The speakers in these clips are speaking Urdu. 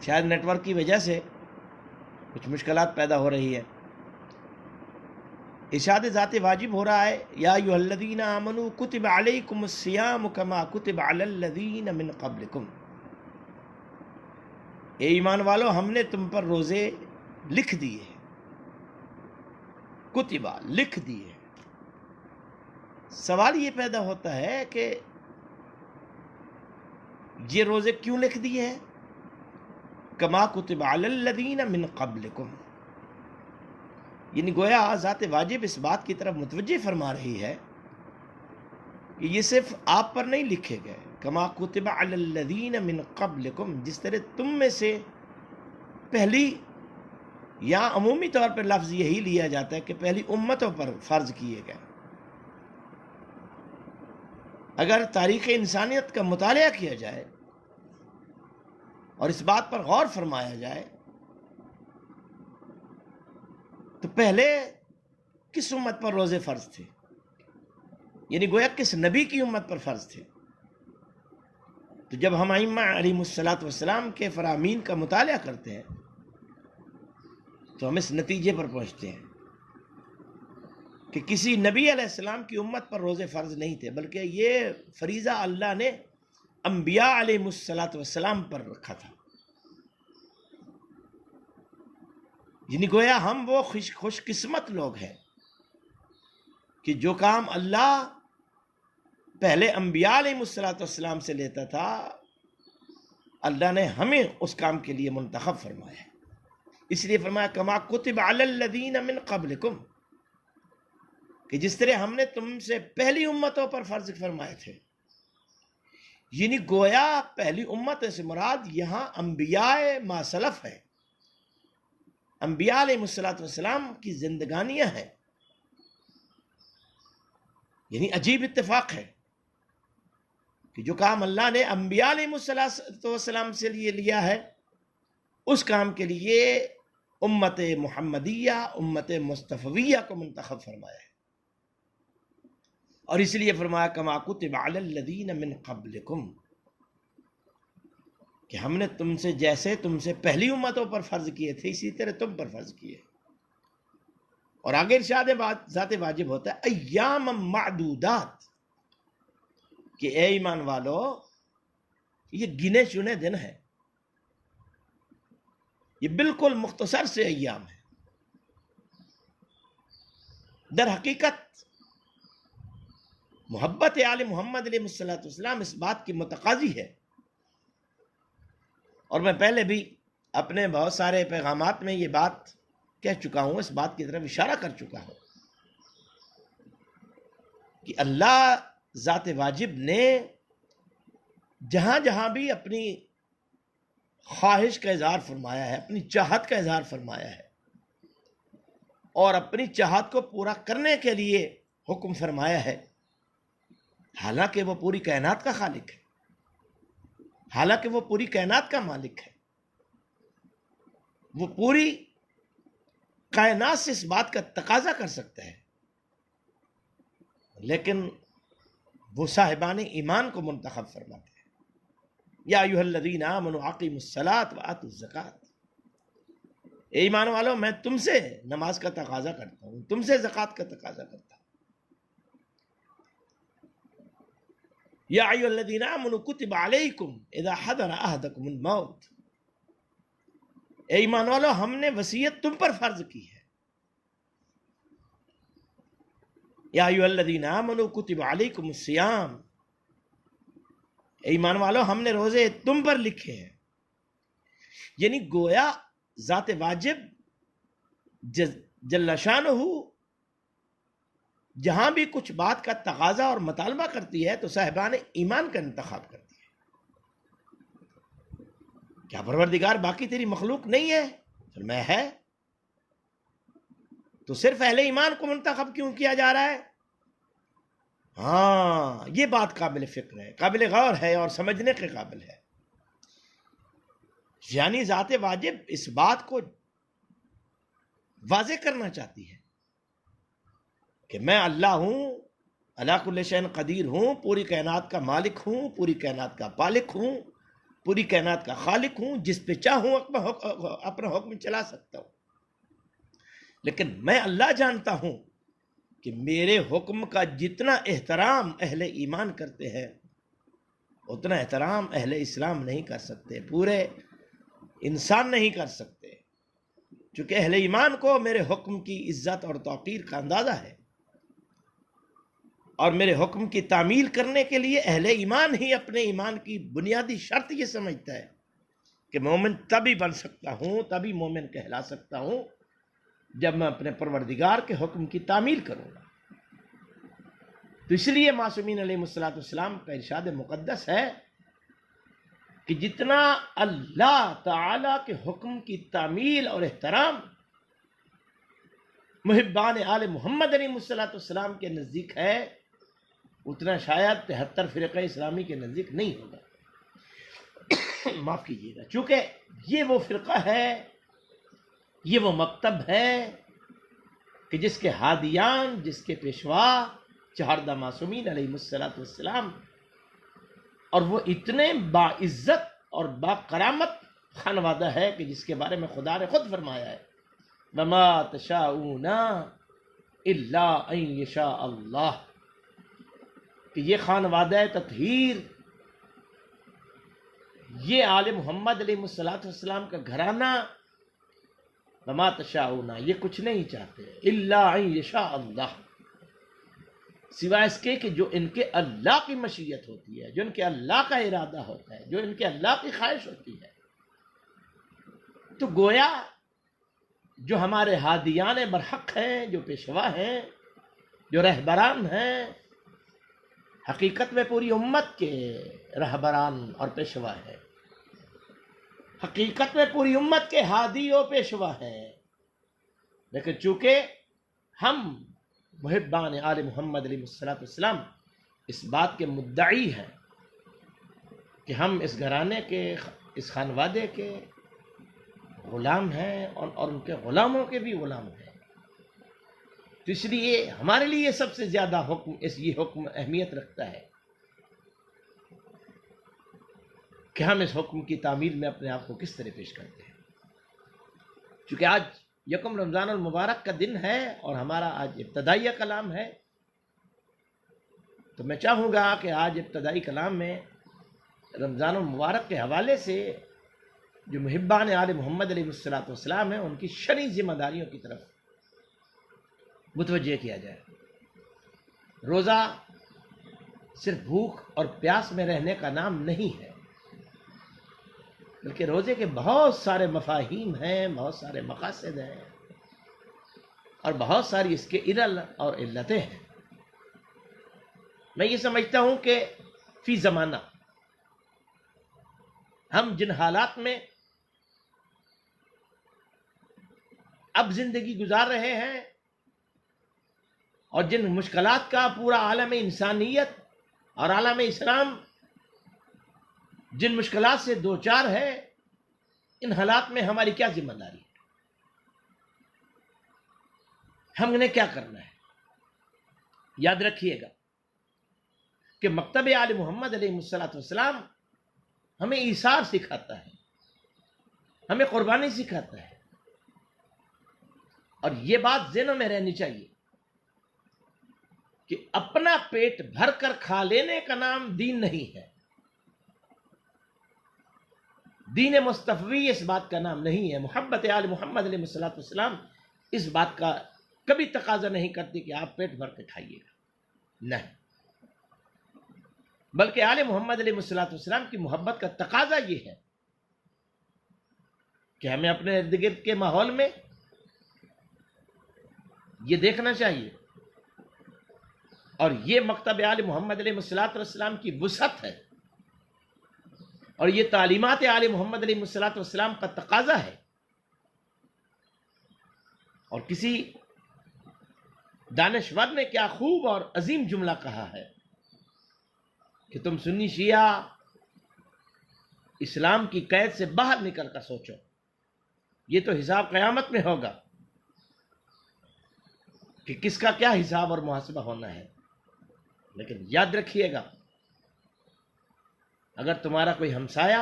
شاید نیٹ ورک کی وجہ سے کچھ مشکلات پیدا ہو رہی ہے. ارشاد ذات واجب ہو رہا ہے یا ایھا الذین آمنوا کتب علیکم الصیام کما کتب علی الذین من قبلکم. اے ایمان والو ہم نے تم پر روزے لکھ دیے ہیں. کتبہ لکھ دیے. سوال یہ پیدا ہوتا ہے کہ یہ روزے کیوں لکھ دیے ہیں؟ کما کتب علی الذین من قبلکم، یعنی گویا ذات واجب اس بات کی طرف متوجہ فرما رہی ہے کہ یہ صرف آپ پر نہیں لکھے گئے. کما کتب علی الذین من قبلکم، جس طرح تم میں سے پہلی، یا عمومی طور پر لفظ یہی لیا جاتا ہے کہ پہلی امتوں پر فرض کیے گئے. اگر تاریخ انسانیت کا مطالعہ کیا جائے اور اس بات پر غور فرمایا جائے تو پہلے کس امت پر روزے فرض تھے؟ یعنی گویا کس نبی کی امت پر فرض تھے؟ تو جب ہم ائمہ علیہم الصلوۃ والسلام کے فرامین کا مطالعہ کرتے ہیں تو ہم اس نتیجے پر پہنچتے ہیں کہ کسی نبی علیہ السلام کی امت پر روزے فرض نہیں تھے، بلکہ یہ فریضہ اللہ نے انبیاء علیہم الصلوۃ والسلام پر رکھا تھا. یعنی گویا ہم وہ خوش قسمت لوگ ہیں کہ جو کام اللہ پہلے انبیاء علیہم الصلوۃ والسلام سے لیتا تھا، اللہ نے ہمیں اس کام کے لیے منتخب فرمایا. اس لیے فرمایا کما کتب علی الذین من قبلکم، کہ جس طرح ہم نے تم سے پہلی امتوں پر فرض فرمائے تھے. یعنی گویا پہلی امت سے مراد یہاں انبیاء ما سلف ہے، انبیاء علیہ الصلوۃ والسلام کی زندگانیاں ہیں. یعنی عجیب اتفاق ہے کہ جو کام اللہ نے انبیاء علیہ الصلوۃ والسلام سے لیا ہے، اس کام کے لیے امت محمدیہ، امت مصطفیہ کو منتخب فرمایا ہے. اور اس لیے فرمایا کما کتب علی الذین من قبلکم، کہ ہم نے تم سے جیسے تم سے پہلی امتوں پر فرض کیے تھے اسی طرح تم پر فرض کیے. اور آگے ارشاد ذات واجب ہوتا ہے ایام معدودات، کہ اے ایمان والو یہ گنے چنے دن ہیں، یہ بالکل مختصر سے ایام ہیں. در حقیقت محبت آل محمد علیہ الصلوۃ والسلام اس بات کی متقاضی ہے، اور میں پہلے بھی اپنے بہت سارے پیغامات میں یہ بات کہہ چکا ہوں، اس بات کی طرف اشارہ کر چکا ہوں کہ اللہ ذات واجب نے جہاں جہاں بھی اپنی خواہش کا اظہار فرمایا ہے، اپنی چاہت کا اظہار فرمایا ہے، اور اپنی چاہت کو پورا کرنے کے لیے حکم فرمایا ہے، حالانکہ وہ پوری کائنات کا خالق ہے، حالانکہ وہ پوری کائنات کا مالک ہے، وہ پوری کائنات سے اس بات کا تقاضا کر سکتا ہے، لیکن وہ صاحبان ایمان کو منتخب فرماتے ہیں. یا ایھا الذین آمنوا اقیموا الصلاۃ وآتوا الزکاۃ، اے ایمان والو میں تم سے نماز کا تقاضا کرتا ہوں، تم سے زکوٰۃ کا تقاضا کرتا ہوں. یا ایھا الذین آمنوا کتب علیکم اذا حضر احدکم الموت، اے ایمان والو ہم نے وصیت تم پر فرض کی ہے. یا ایھا الذین آمنوا کتب علیکم الصیام، اے ایمان والو ہم نے روزے تم پر لکھے ہیں. یعنی گویا ذات واجب جل شانہ جہاں بھی کچھ بات کا تقاضا اور مطالبہ کرتی ہے تو صاحبان ایمان کا انتخاب کرتی ہے. کیا پروردگار باقی تیری مخلوق نہیں ہے؟ فرمایا ہے. تو صرف اہل ایمان کو منتخب کیوں کیا جا رہا ہے؟ ہاں یہ بات قابل فکر ہے، قابل غور ہے اور سمجھنے کے قابل ہے. یعنی ذات واجب اس بات کو واضح کرنا چاہتی ہے کہ میں اللہ ہوں، علی کل شیء قدیر ہوں، پوری کائنات کا مالک ہوں، پوری کائنات کا پالک ہوں، پوری کائنات کا خالق ہوں، جس پہ چاہوں اپنا حکم چلا سکتا ہوں، لیکن میں اللہ جانتا ہوں کہ میرے حکم کا جتنا احترام اہل ایمان کرتے ہیں اتنا احترام اہل اسلام نہیں کر سکتے، پورے انسان نہیں کر سکتے، چونکہ اہل ایمان کو میرے حکم کی عزت اور توقیر کا اندازہ ہے، اور میرے حکم کی تعمیل کرنے کے لیے اہل ایمان ہی اپنے ایمان کی بنیادی شرط یہ سمجھتا ہے کہ مومن تبھی بن سکتا ہوں، تبھی مومن کہلا سکتا ہوں جب میں اپنے پروردگار کے حکم کی تعمیل کروں گا۔ تو اس لیے معصومین علیہ السلام کا ارشاد مقدس ہے کہ جتنا اللہ تعالی کے حکم کی تعمیل اور احترام محبان آل محمد علیہ السلام کے نزدیک ہے، اتنا شاید 73 فرقہ اسلامی کے نزدیک نہیں ہوگا۔ معاف کیجیے گا، چونکہ یہ وہ فرقہ ہے، یہ وہ مکتب ہے کہ جس کے ہادیان، جس کے پیشوا چہاردہ معصومین علیہ السلام، اور وہ اتنے باعزت اور باکرامت خانوادہ ہے کہ جس کے بارے میں خدا نے خود فرمایا ہے وَمَا تَشَاءُونَ إِلَّا أَن يَشَاءَ اللَّهُ، کہ یہ خانوادہ تطہیر، یہ آل محمد علیہ السلام کا گھرانہ، وَمَا تَشَاءُونَ، یہ کچھ نہیں چاہتے إِلَّا أَن يَشَاءَ اللَّهُ، سوائے اس کے کہ جو ان کے اللہ کی مشیت ہوتی ہے، جو ان کے اللہ کا ارادہ ہوتا ہے، جو ان کے اللہ کی خواہش ہوتی ہے۔ تو گویا جو ہمارے ہادیان برحق ہیں، جو پیشوا ہیں، جو رہبران ہیں، حقیقت میں پوری امت کے رہبران اور پیشوا ہیں، حقیقت میں پوری امت کے ہادی و پیشوا ہیں، لیکن چونکہ ہم محبان آل محمد علیہ السلام اس بات کے مدعی ہیں کہ ہم اس گھرانے کے، اس خانوادے کے غلام ہیں اور ان کے غلاموں کے بھی غلام ہیں، تو اس لیے ہمارے لیے سب سے زیادہ یہ حکم اہمیت رکھتا ہے کہ ہم اس حکم کی تعمیل میں اپنے آپ کو کس طرح پیش کرتے ہیں۔ چونکہ آج یکم رمضان المبارک کا دن ہے اور ہمارا آج ابتدائی کلام ہے، تو میں چاہوں گا کہ آج ابتدائی کلام میں رمضان المبارک کے حوالے سے جو محبان آل محمد علیہ السلام ہیں ان کی شرعی ذمہ داریوں کی طرف متوجہ کیا جائے۔ روزہ صرف بھوک اور پیاس میں رہنے کا نام نہیں ہے، بلکہ روزے کے بہت سارے مفاہیم ہیں، بہت سارے مقاصد ہیں، اور بہت ساری اس کے علل اور علتیں ہیں۔ میں یہ سمجھتا ہوں کہ فی زمانہ ہم جن حالات میں اب زندگی گزار رہے ہیں اور جن مشکلات کا پورا عالم انسانیت اور عالم اسلام جن مشکلات سے دوچار ہے، ان حالات میں ہماری کیا ذمہ داری ہے، ہم نے کیا کرنا ہے۔ یاد رکھیے گا کہ مکتب آل محمد علیہ السلام ہمیں ایثار سکھاتا ہے، ہمیں قربانی سکھاتا ہے، اور یہ بات ذہنوں میں رہنی چاہیے کہ اپنا پیٹ بھر کر کھا لینے کا نام دین نہیں ہے، دین مصطفی اس بات کا نام نہیں ہے۔ محبت آل محمد علیہ السلام اس بات کا کبھی تقاضا نہیں کرتی کہ آپ پیٹ بھر کے کھائیے گا، نہیں، بلکہ آل محمد علیہ السلام کی محبت کا تقاضا یہ ہے کہ ہمیں اپنے ارد گرد کے ماحول میں یہ دیکھنا چاہیے، اور یہ مکتب آل محمد علیہ السلام کی وسعت ہے، اور یہ تعلیمات آل محمد علیہ السلام کا تقاضا ہے۔ اور کسی دانشور نے کیا خوب اور عظیم جملہ کہا ہے کہ تم سنی شیعہ اسلام کی قید سے باہر نکل کر سوچو، یہ تو حساب قیامت میں ہوگا کہ کس کا کیا حساب اور محاسبہ ہونا ہے۔ لیکن یاد رکھیے گا، اگر تمہارا کوئی ہمسایہ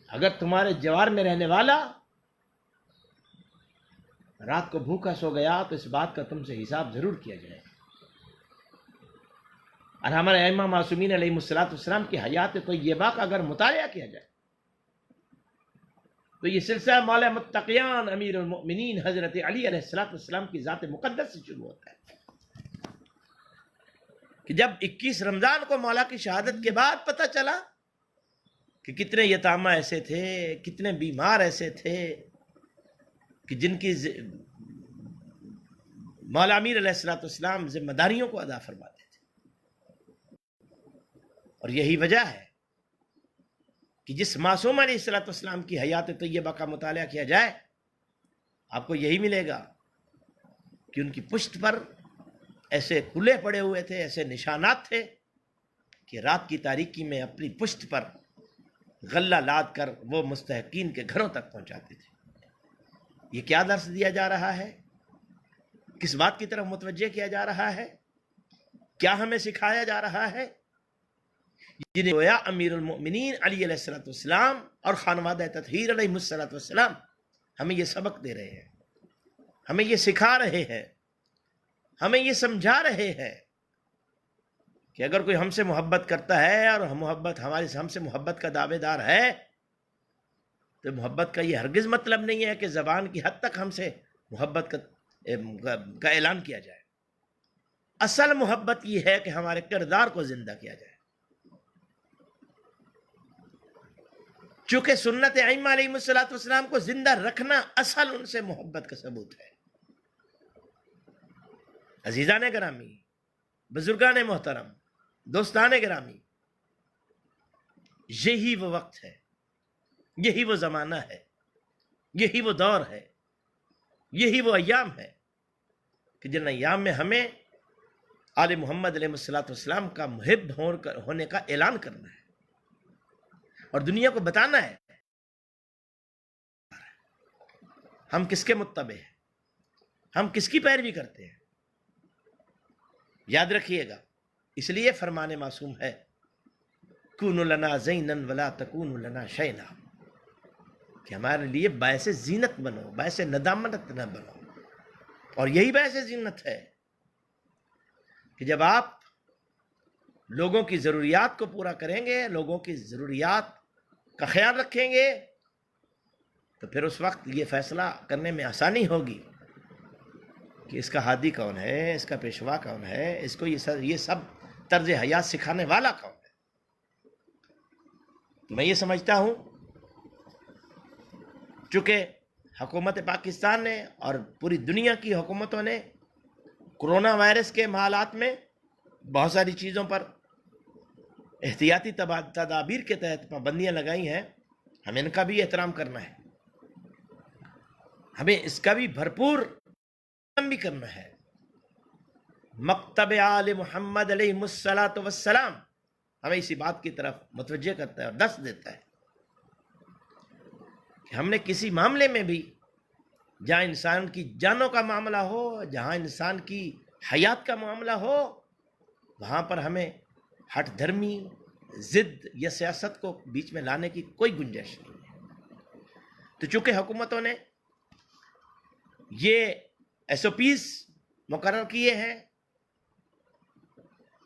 اگر تمہارے جوار میں رہنے والا رات کو بھوکا سو گیا تو اس بات کا تم سے حساب ضرور کیا جائے گا۔ اور ہمارے ائمہ معصومین علیہ السلام کی حیات طیبہ کا اگر مطالعہ کیا جائے تو یہ سلسلہ مولا متقیان امیر المؤمنین حضرت علی علیہ السلام کی ذات مقدس سے شروع ہوتا ہے کہ جب 21 رمضان کو مولا کی شہادت کے بعد پتہ چلا کہ کتنے یتامہ ایسے تھے، کتنے بیمار ایسے تھے کہ جن کی مولا امیر علیہ السلام ذمہ داریوں کو ادا فرماتے تھے۔ اور یہی وجہ ہے کہ جس معصوم علیہ السلام کی حیات طیبہ کا مطالعہ کیا جائے آپ کو یہی ملے گا کہ ان کی پشت پر ایسے کلے پڑے ہوئے تھے، ایسے نشانات تھے کہ رات کی تاریکی میں اپنی پشت پر غلہ لاد کر وہ مستحقین کے گھروں تک پہنچاتے تھے۔ یہ کیا درس دیا جا رہا ہے؟ کس بات کی طرف متوجہ کیا جا رہا ہے؟ کیا ہمیں سکھایا جا رہا ہے؟ جنہیں گویا امیر المؤمنین علی علیہ السلام اور خانوادہ تطہیر علیہ السلام ہمیں یہ سبق دے رہے ہیں، ہمیں یہ سکھا رہے ہیں، ہمیں یہ سمجھا رہے ہیں کہ اگر کوئی ہم سے محبت کرتا ہے اور ہم سے محبت کا دعوے دار ہے تو محبت کا یہ ہرگز مطلب نہیں ہے کہ زبان کی حد تک ہم سے محبت کا اعلان کیا جائے۔ اصل محبت یہ ہے کہ ہمارے کردار کو زندہ کیا جائے۔ چونکہ سنت ائمہ علیہ السلام کو زندہ رکھنا اصل ان سے محبت کا ثبوت ہے۔ عزیزان گرامی، بزرگان محترم، دوستان گرامی، یہی وہ وقت ہے، یہی وہ زمانہ ہے، یہی وہ دور ہے، یہی وہ ایام ہے کہ جن ایام میں ہمیں آل محمد علیہ السلام کا محب ہونے کا اعلان کرنا ہے اور دنیا کو بتانا ہے ہم کس کے متبع ہیں، ہم کس کی پیروی کرتے ہیں۔ یاد رکھیے گا، اس لیے فرمان معصوم ہے کونوا لنا زینا ولا تکونوا لنا شینا، کہ ہمارے لیے باعث زینت بنو، باعث ندامت نہ بنو۔ اور یہی باعث زینت ہے کہ جب آپ لوگوں کی ضروریات کو پورا کریں گے، لوگوں کی ضروریات کا خیال رکھیں گے، تو پھر اس وقت یہ فیصلہ کرنے میں آسانی ہوگی کہ اس کا ہادی کون ہے، اس کا پیشوا کون ہے، اس کو یہ سب طرز حیات سکھانے والا کون ہے۔ میں یہ سمجھتا ہوں چونکہ حکومت پاکستان نے اور پوری دنیا کی حکومتوں نے کرونا وائرس کے حالات میں بہت ساری چیزوں پر احتیاطی تدابیر کے تحت پابندیاں لگائی ہیں، ہمیں ان کا بھی احترام کرنا ہے، ہمیں اس کا بھی بھرپور بھی کرنا ہے۔ مکتب آل محمد علیہ السلام ہمیں اسی بات کی طرف متوجہ کرتا ہے اور درس دیتا ہے کہ ہم نے کسی معاملے میں بھی جہاں انسان کی جانوں کا معاملہ ہو، جہاں انسان کی حیات کا معاملہ ہو، وہاں پر ہمیں ہٹ دھرمی، ضد یا سیاست کو بیچ میں لانے کی کوئی گنجائش نہیں ہے۔ تو چونکہ حکومتوں نے یہ ایس او پیز مقرر کیے ہیں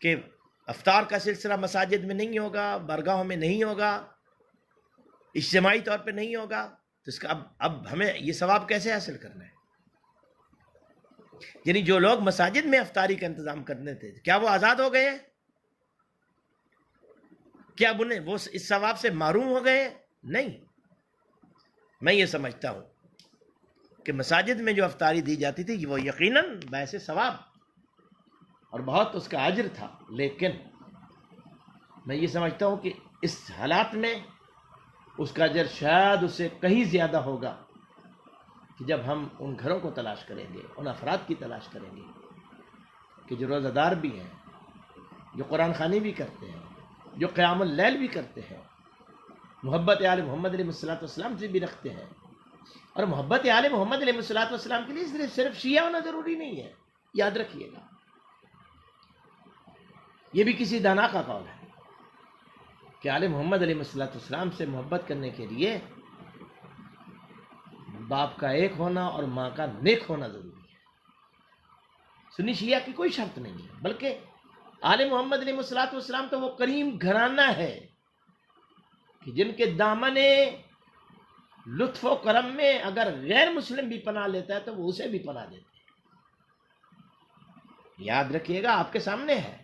کہ افطار کا سلسلہ مساجد میں نہیں ہوگا، برگاہوں میں نہیں ہوگا، اجتماعی طور پہ نہیں ہوگا، تو اس کا اب ہمیں یہ ثواب کیسے حاصل کرنا ہے؟ یعنی جو لوگ مساجد میں افطاری کا انتظام کرنے تھے، کیا وہ آزاد ہو گئے ہیں؟ کیا انہیں وہ اس ثواب سے محروم ہو گئے ہیں؟ نہیں، میں یہ سمجھتا ہوں کہ مساجد میں جو افطاری دی جاتی تھی وہ یقیناً باعث ثواب اور بہت اس کا اجر تھا، لیکن میں یہ سمجھتا ہوں کہ اس حالات میں اس کا اجر شاید اس سے کہیں زیادہ ہوگا کہ جب ہم ان گھروں کو تلاش کریں گے، ان افراد کی تلاش کریں گے کہ جو روزہ دار بھی ہیں، جو قرآن خوانی بھی کرتے ہیں، جو قیام اللیل بھی کرتے ہیں، محبت آل محمد علیہ السلام سے بھی رکھتے ہیں۔ اور محبت آل محمد علیہ السلام کے لیے صرف شیعہ ہونا ضروری نہیں ہے، یاد رکھیے گا، یہ بھی کسی دانا کا قول ہے کہ آل محمد علیہ السلام سے محبت کرنے کے لیے باپ کا ایک ہونا اور ماں کا نیک ہونا ضروری ہے. سنی شیعہ کی کوئی شرط نہیں ہے، بلکہ آل محمد علیہ السلام تو وہ کریم گھرانہ ہے کہ جن کے دامن لطف و کرم میں اگر غیر مسلم بھی پناہ لیتا ہے تو وہ اسے بھی پناہ دیتے ہیں. یاد رکھیے گا، آپ کے سامنے ہے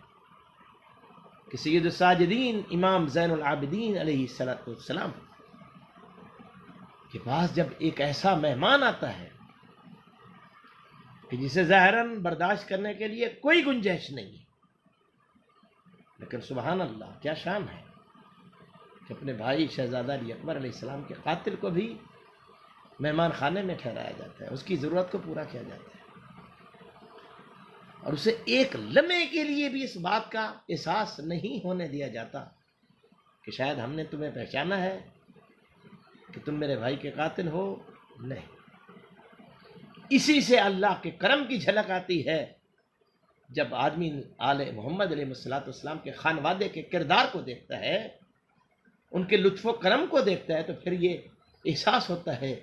کہ سید الساجدین امام زین العابدین علیہ السلام کے پاس جب ایک ایسا مہمان آتا ہے کہ جسے ظاہراً برداشت کرنے کے لیے کوئی گنجائش نہیں ہے، لیکن سبحان اللہ کیا شان ہے کہ اپنے بھائی شہزادہ علی اکبر علیہ السلام کے قاتل کو بھی مہمان خانے میں ٹھہرایا جاتا ہے، اس کی ضرورت کو پورا کیا جاتا ہے، اور اسے ایک لمحے کے لیے بھی اس بات کا احساس نہیں ہونے دیا جاتا کہ شاید ہم نے تمہیں پہچانا ہے کہ تم میرے بھائی کے قاتل ہو. نہیں، اسی سے اللہ کے کرم کی جھلک آتی ہے جب آدمی آل محمد علیہ السلام کے خانوادے کے کردار کو دیکھتا ہے، ان کے لطف و کرم کو دیکھتا ہے، تو پھر یہ احساس ہوتا ہے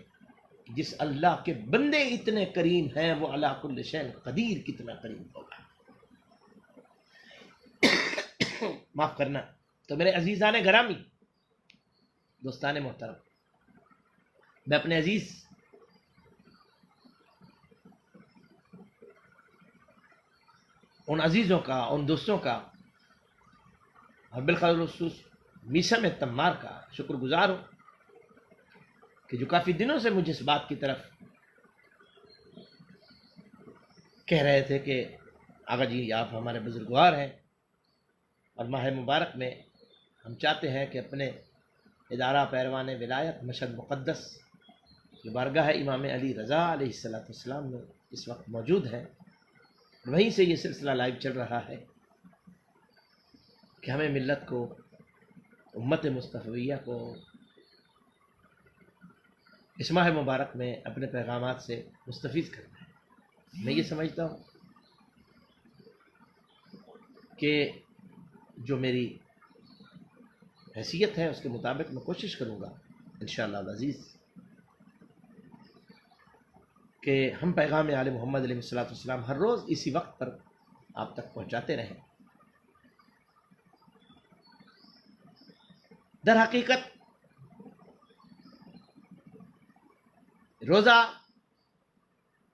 کہ جس اللہ کے بندے اتنے کریم ہیں وہ علی کل شیء قدیر کتنا کریم ہوگا. معاف کرنا. تو میرے عزیزان گرامی، دوستان محترم، میں اپنے عزیز ان عزیزوں کا، ان دوستوں کا، اور بالخصوص میثم تمار کا شکر گزار ہوں کہ جو کافی دنوں سے مجھے اس بات کی طرف کہہ رہے تھے کہ آغا جی آپ ہمارے بزرگوار ہیں، اور ماہ مبارک میں ہم چاہتے ہیں کہ اپنے ادارہ پیروان ولایت مشہد مقدس جو بارگاہ امام علی رضا علیہ السلام میں اس وقت موجود ہے، وہیں سے یہ سلسلہ لائیو چل رہا ہے کہ ہمیں ملت کو، امت مصطفیہ کو اس ماہ مبارک میں اپنے پیغامات سے مستفیض کرنا ہے. میں یہ سمجھتا ہوں کہ جو میری حیثیت ہے اس کے مطابق میں کوشش کروں گا انشاءاللہ العزیز کہ ہم پیغام آل محمد علیہ السلام ہر روز اسی وقت پر آپ تک پہنچاتے رہیں. در حقیقت روزہ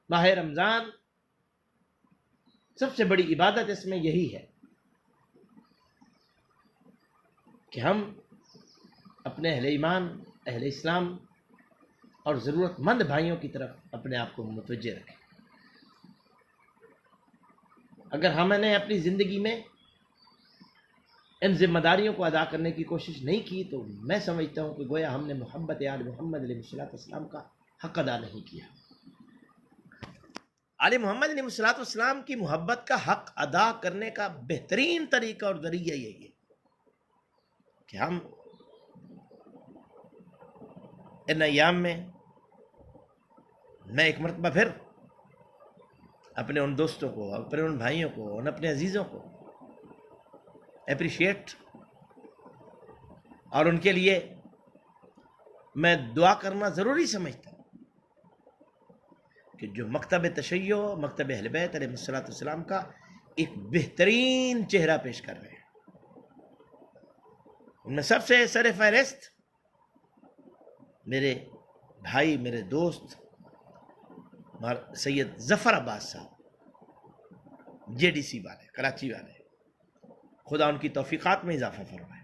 ماہ رمضان سب سے بڑی عبادت اس میں یہی ہے کہ ہم اپنے اہل ایمان، اہل اسلام اور ضرورت مند بھائیوں کی طرف اپنے آپ کو متوجہ رکھیں. اگر ہم نے اپنی زندگی میں ان ذمہ داریوں کو ادا کرنے کی کوشش نہیں کی تو میں سمجھتا ہوں کہ گویا ہم نے محبت آل محمد علیہ السلام کا حق ادا نہیں کیا. آل محمد علیہ السلام کی محبت کا حق ادا کرنے کا بہترین طریقہ اور ذریعہ یہی ہے کہ ہم ان ایام میں ایک مرتبہ پھر اپنے ان دوستوں کو، اپنے ان بھائیوں کو، اپنے عزیزوں کو اپریشیٹ اور ان کے لیے میں دعا کرنا ضروری سمجھتا ہوں کہ جو مکتب تشیع، مکتب اہل بیت علیہ السلام کا ایک بہترین چہرہ پیش کر رہے ہیں. ان میں سب سے سر فہرست میرے بھائی، میرے دوست سید ظفر عباس صاحب، جے ڈی سی والے، کراچی والے، خدا ان کی توفیقات میں اضافہ فرمائے،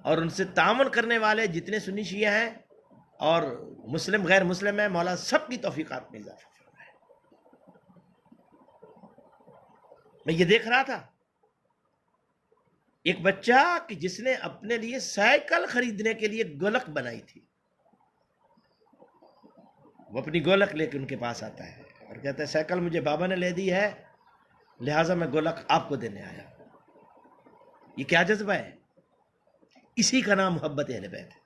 اور ان سے تعاون کرنے والے جتنے سنی شیعہ ہیں اور مسلم غیر مسلم ہیں، مولا سب کی توفیقات میں اضافہ فرمائے. میں یہ دیکھ رہا تھا ایک بچہ کہ جس نے اپنے لیے سائیکل خریدنے کے لیے گولک بنائی تھی، وہ اپنی گولک لے کے ان کے پاس آتا ہے اور کہتا ہے سائیکل مجھے بابا نے لے دی ہے، لہٰذا میں گولک آپ کو دینے آیا. یہ کیا جذبہ ہے؟ اسی کا نام محبت اہل بیت ہے،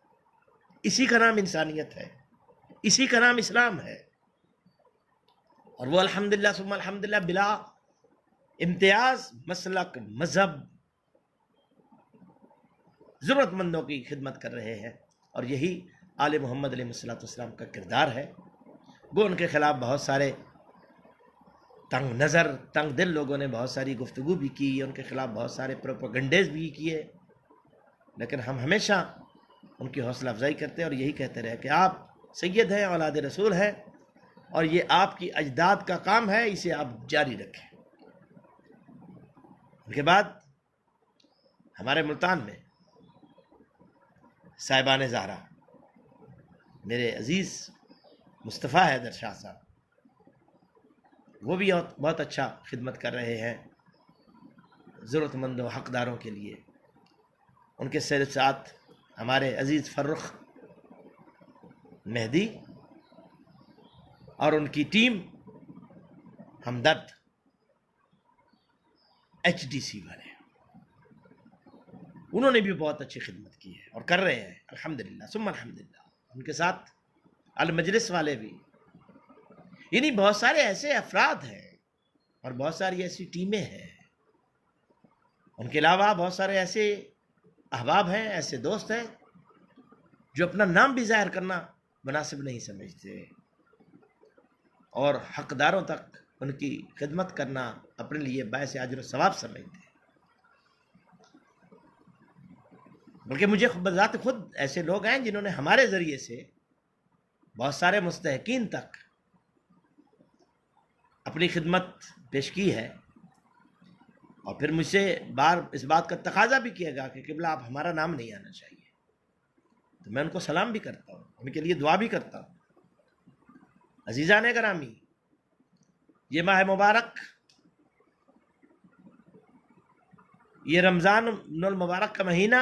اسی کا نام انسانیت ہے، اسی کا نام اسلام ہے. اور وہ الحمدللہ ثم الحمدللہ بلا امتیاز مسلک، مذہب، ضرورت مندوں کی خدمت کر رہے ہیں، اور یہی آل محمد علیہ السلام کا کردار ہے۔ وہ ان کے خلاف بہت سارے تنگ نظر تنگ دل لوگوں نے بہت ساری گفتگو بھی کی، ان کے خلاف بہت سارے پروپیگنڈیز بھی کیے، لیکن ہم ہمیشہ ان کی حوصلہ افزائی کرتے ہیں اور یہی کہتے رہے کہ آپ سید ہیں، اولاد رسول ہیں، اور یہ آپ کی اجداد کا کام ہے، اسے آپ جاری رکھیں۔ ان کے بعد ہمارے ملتان میں صاحبان زہرا، میرے عزیز مصطفیٰ حیدر شاہ صاحب، وہ بھی بہت اچھا خدمت کر رہے ہیں ضرورت مندوں حقداروں کے لیے۔ ان کے ساتھ ہمارے عزیز فرخ مہدی اور ان کی ٹیم ہمدرد HDC والے، انہوں نے بھی بہت اچھی خدمت کی ہے اور کر رہے ہیں الحمدللہ ثم الحمدللہ۔ ان کے ساتھ المجلس والے بھی، یعنی بہت سارے ایسے افراد ہیں اور بہت ساری ایسی ٹیمیں ہیں۔ ان کے علاوہ بہت سارے ایسے احباب ہیں، ایسے دوست ہیں جو اپنا نام بھی ظاہر کرنا مناسب نہیں سمجھتے اور حقداروں تک ان کی خدمت کرنا اپنے لیے باعث اجر و ثواب سمجھتے ہیں۔ بلکہ مجھے بذات خود ایسے لوگ ہیں جنہوں نے ہمارے ذریعے سے بہت سارے مستحقین تک اپنی خدمت پیش کی ہے، اور پھر مجھ سے اس بات کا تقاضا بھی کیے گا کہ قبلہ آپ ہمارا نام نہیں آنا چاہیے، تو میں ان کو سلام بھی کرتا ہوں، ان کے لیے دعا بھی کرتا ہوں۔ عزیزان گرامی، یہ ماہ مبارک، یہ رمضان المبارک کا مہینہ،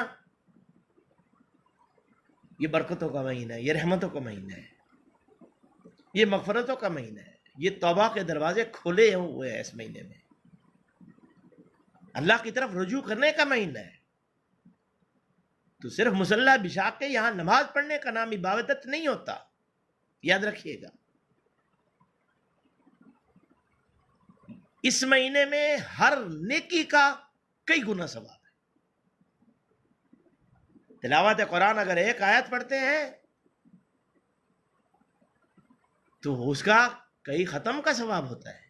یہ برکتوں کا مہینہ ہے، یہ رحمتوں کا مہینہ ہے، یہ مغفرتوں کا مہینہ ہے، یہ توبہ کے دروازے کھلے ہوئے ہیں۔ اس مہینے میں اللہ کی طرف رجوع کرنے کا مہینہ ہے، تو صرف مصلی بچھا کے یہاں نماز پڑھنے کا نام عبادت نہیں ہوتا، یاد رکھیے گا۔ اس مہینے میں ہر نیکی کا کئی گنا ثواب ہے۔ تلاوت قرآن اگر ایک آیت پڑھتے ہیں تو اس کا کئی ختم کا ثواب ہوتا ہے۔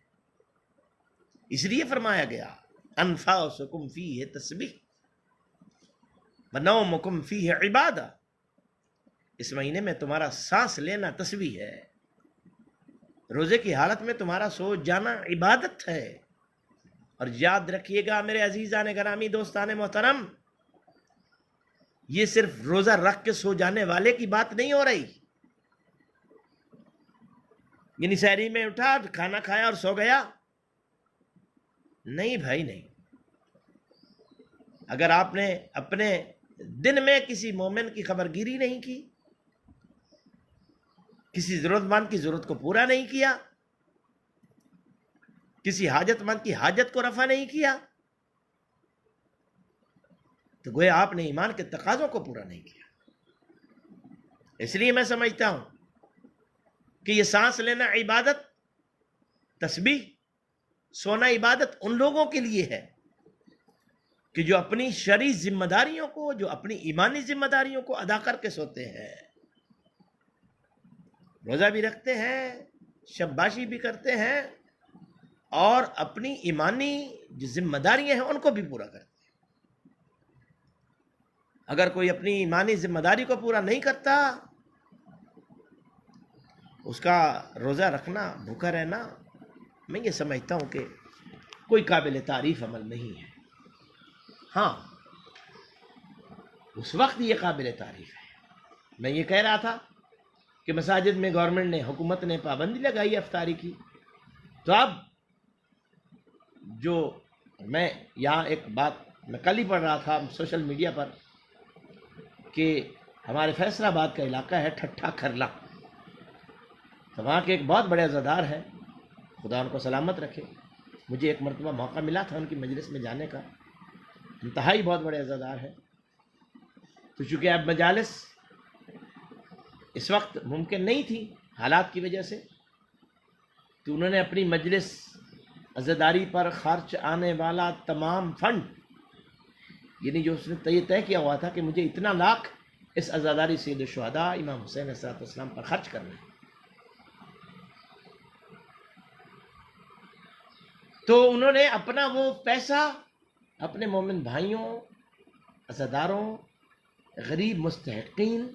اس لیے فرمایا گیا انفاسکم فیہ تسبیح ونومکم فیہ عبادہ، اس مہینے میں تمہارا سانس لینا تسبیح ہے، روزے کی حالت میں تمہارا سو جانا عبادت ہے۔ اور یاد رکھیے گا میرے عزیزان گرامی، دوستان محترم، یہ صرف روزہ رکھ کے سو جانے والے کی بات نہیں ہو رہی، یعنی سحری میں اٹھا کھانا کھایا اور سو گیا، نہیں بھائی نہیں۔ اگر آپ نے اپنے دن میں کسی مومن کی خبرگیری نہیں کی، کسی ضرورت مند کی ضرورت کو پورا نہیں کیا، کسی حاجت مند کی حاجت کو رفع نہیں کیا، تو گویا آپ نے ایمان کے تقاضوں کو پورا نہیں کیا۔ اس لیے میں سمجھتا ہوں کہ یہ سانس لینا عبادت، تسبیح، سونا عبادت ان لوگوں کے لیے ہے کہ جو اپنی شرعی ذمہ داریوں کو، جو اپنی ایمانی ذمہ داریوں کو ادا کر کے سوتے ہیں، روزہ بھی رکھتے ہیں، شب باشی بھی کرتے ہیں، اور اپنی ایمانی جو ذمہ داریاں ہیں ان کو بھی پورا کرتے ہیں۔ اگر کوئی اپنی ایمانی ذمہ داری کو پورا نہیں کرتا، اس کا روزہ رکھنا، بھوکا رہنا، میں یہ سمجھتا ہوں کہ کوئی قابل تعریف عمل نہیں ہے۔ ہاں، اس وقت یہ قابل تعریف ہے۔ میں یہ کہہ رہا تھا کہ مساجد میں گورنمنٹ نے، حکومت نے پابندی لگائی افطاری کی، تو اب جو میں یہاں ایک بات میں کل ہی پڑھ رہا تھا سوشل میڈیا پر کہ ہمارے فیصل آباد کا علاقہ ہے ٹھٹھا کھرلا، تو وہاں کے ایک بہت بڑے عزادار ہیں، خدا ان کو سلامت رکھے۔ مجھے ایک مرتبہ موقع ملا تھا ان کی مجلس میں جانے کا، انتہائی بہت بڑے عزادار ہیں۔ تو چونکہ اب مجالس اس وقت ممکن نہیں تھی حالات کی وجہ سے، تو انہوں نے اپنی مجلس عزاداری پر خرچ آنے والا تمام فنڈ یعنی جو اس نے یہ طے کیا ہوا تھا کہ مجھے اتنا لاکھ اس عزاداری سید الشہداء امام حسین علیہ السلام پر خرچ کرنا ہے. تو انہوں نے اپنا وہ پیسہ اپنے مومن بھائیوں، عزاداروں، غریب مستحقین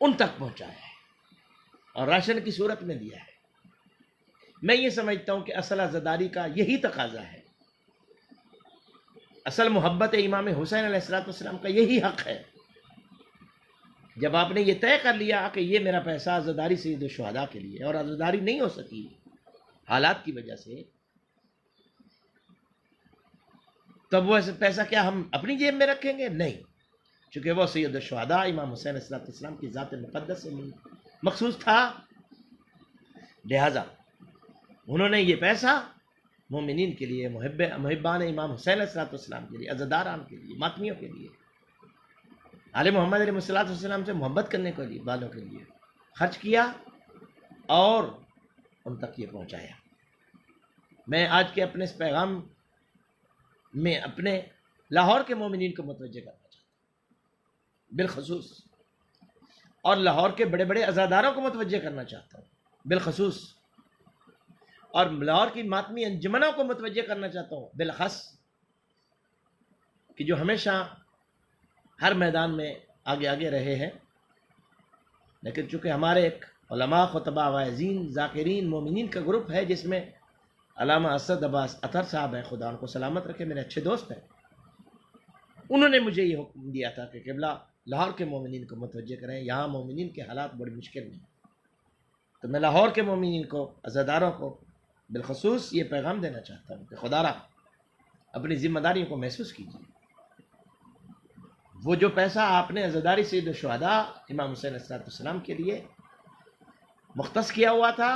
ان تک پہنچایا ہے اور راشن کی صورت میں دیا ہے. میں یہ سمجھتا ہوں کہ اصل عزاداری کا یہی تقاضا ہے، اصل محبت امام حسین علیہ السلام کا یہی حق ہے. جب آپ نے یہ طے کر لیا کہ یہ میرا پیسہ عزاداری سید الشہداء کے لیے، اور عزاداری نہیں ہو سکی حالات کی وجہ سے، تب وہ ایسے پیسہ کیا ہم اپنی جیب میں رکھیں گے؟ نہیں، چونکہ وہ سید الشہداء امام حسین علیہ السلام کی ذات مقدس سے مخصوص تھا. لہذا انہوں نے یہ پیسہ مومنین کے لیے، محبان امام حسین علیہ السلام کے لیے، عزاداران کے لیے، ماتمیوں کے لیے، آل محمد علیہ السلام سے محبت کرنے کے لیے والوں کے لیے خرچ کیا اور ان تک یہ پہنچایا. میں آج کے اپنے اس پیغام میں اپنے لاہور کے مومنین کو متوجہ کرنا چاہتا ہوں بالخصوص، اور لاہور کے بڑے بڑے عزاداروں کو متوجہ کرنا چاہتا ہوں بالخصوص، اور لاہور کی ماتمی انجمنوں کو متوجہ کرنا چاہتا ہوں بالاخص، کہ جو ہمیشہ ہر میدان میں آگے آگے رہے ہیں، لیکن چونکہ ہمارے ایک علماء، خطباء، واعظین، ذاکرین، مومنین کا گروپ ہے جس میں علامہ اسد عباس اطہر صاحب ہیں، خدا ان کو سلامت رکھے، میرے اچھے دوست ہیں، انہوں نے مجھے یہ حکم دیا تھا کہ قبلہ لاہور کے مومنین کو متوجہ کریں، یہاں مومنین کے حالات بڑی مشکل ہیں. تو میں لاہور کے مومنین کو، عزاداروں کو بالخصوص یہ پیغام دینا چاہتا ہوں کہ خدا را اپنی ذمہ داریوں کو محسوس کیجیے. وہ جو پیسہ آپ نے عزاداری سید الشہداء امام حسین علیہ السلام کے لیے مختص کیا ہوا تھا،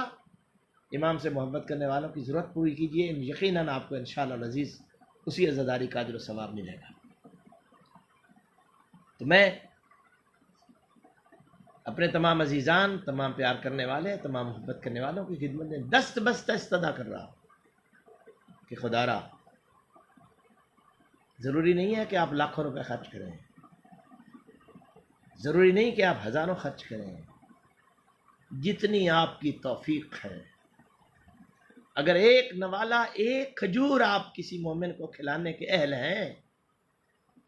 امام سے محبت کرنے والوں کی ضرورت پوری کیجیے، یقیناً آپ کو انشاءاللہ العزیز اسی عزاداری کا اجر و ثواب ملے گا. تو میں اپنے تمام عزیزان، تمام پیار کرنے والے، تمام محبت کرنے والوں کی خدمت میں دست بستہ استدا کر رہا ہوں کہ خدا را ضروری نہیں ہے کہ آپ لاکھوں روپے خرچ کریں، ضروری نہیں کہ آپ ہزاروں خرچ کریں، جتنی آپ کی توفیق ہے. اگر ایک نوالا، ایک کھجور آپ کسی مومن کو کھلانے کے اہل ہیں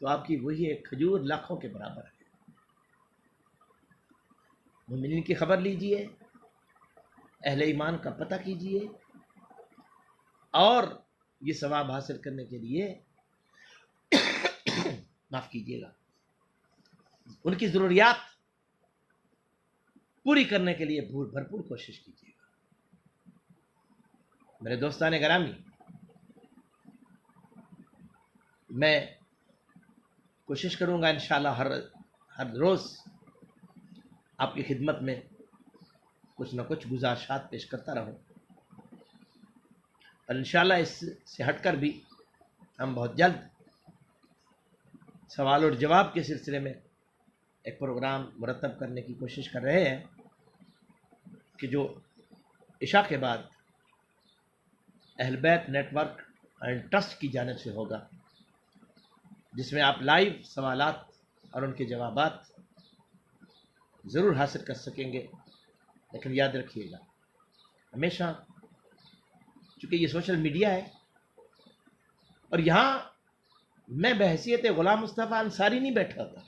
تو آپ کی وہی ایک کھجور لاکھوں کے برابر ہے. مومنین کی خبر لیجئے، اہل ایمان کا پتہ کیجئے، اور یہ ثواب حاصل کرنے کے لیے معاف کیجیے گا، ان کی ضروریات پوری کرنے کے لیے بھرپور کوشش کیجیے گا. میرے دوستان گرامی، میں کوشش کروں گا انشاءاللہ ہر روز آپ کی خدمت میں کچھ نہ کچھ گزارشات پیش کرتا رہوں، اور انشاءاللہ اس سے ہٹ کر بھی ہم بہت جلد سوال اور جواب کے سلسلے میں ایک پروگرام مرتب کرنے کی کوشش کر رہے ہیں کہ جو عشاء کے بعد اہل بیت نیٹ ورک اینڈ ٹرسٹ کی جانب سے ہوگا، جس میں آپ لائیو سوالات اور ان کے جوابات ضرور حاصل کر سکیں گے. لیکن یاد رکھیے گا، ہمیشہ چونکہ یہ سوشل میڈیا ہے، اور یہاں میں بحیثیت غلام مصطفیٰ انصاری نہیں بیٹھا تھا،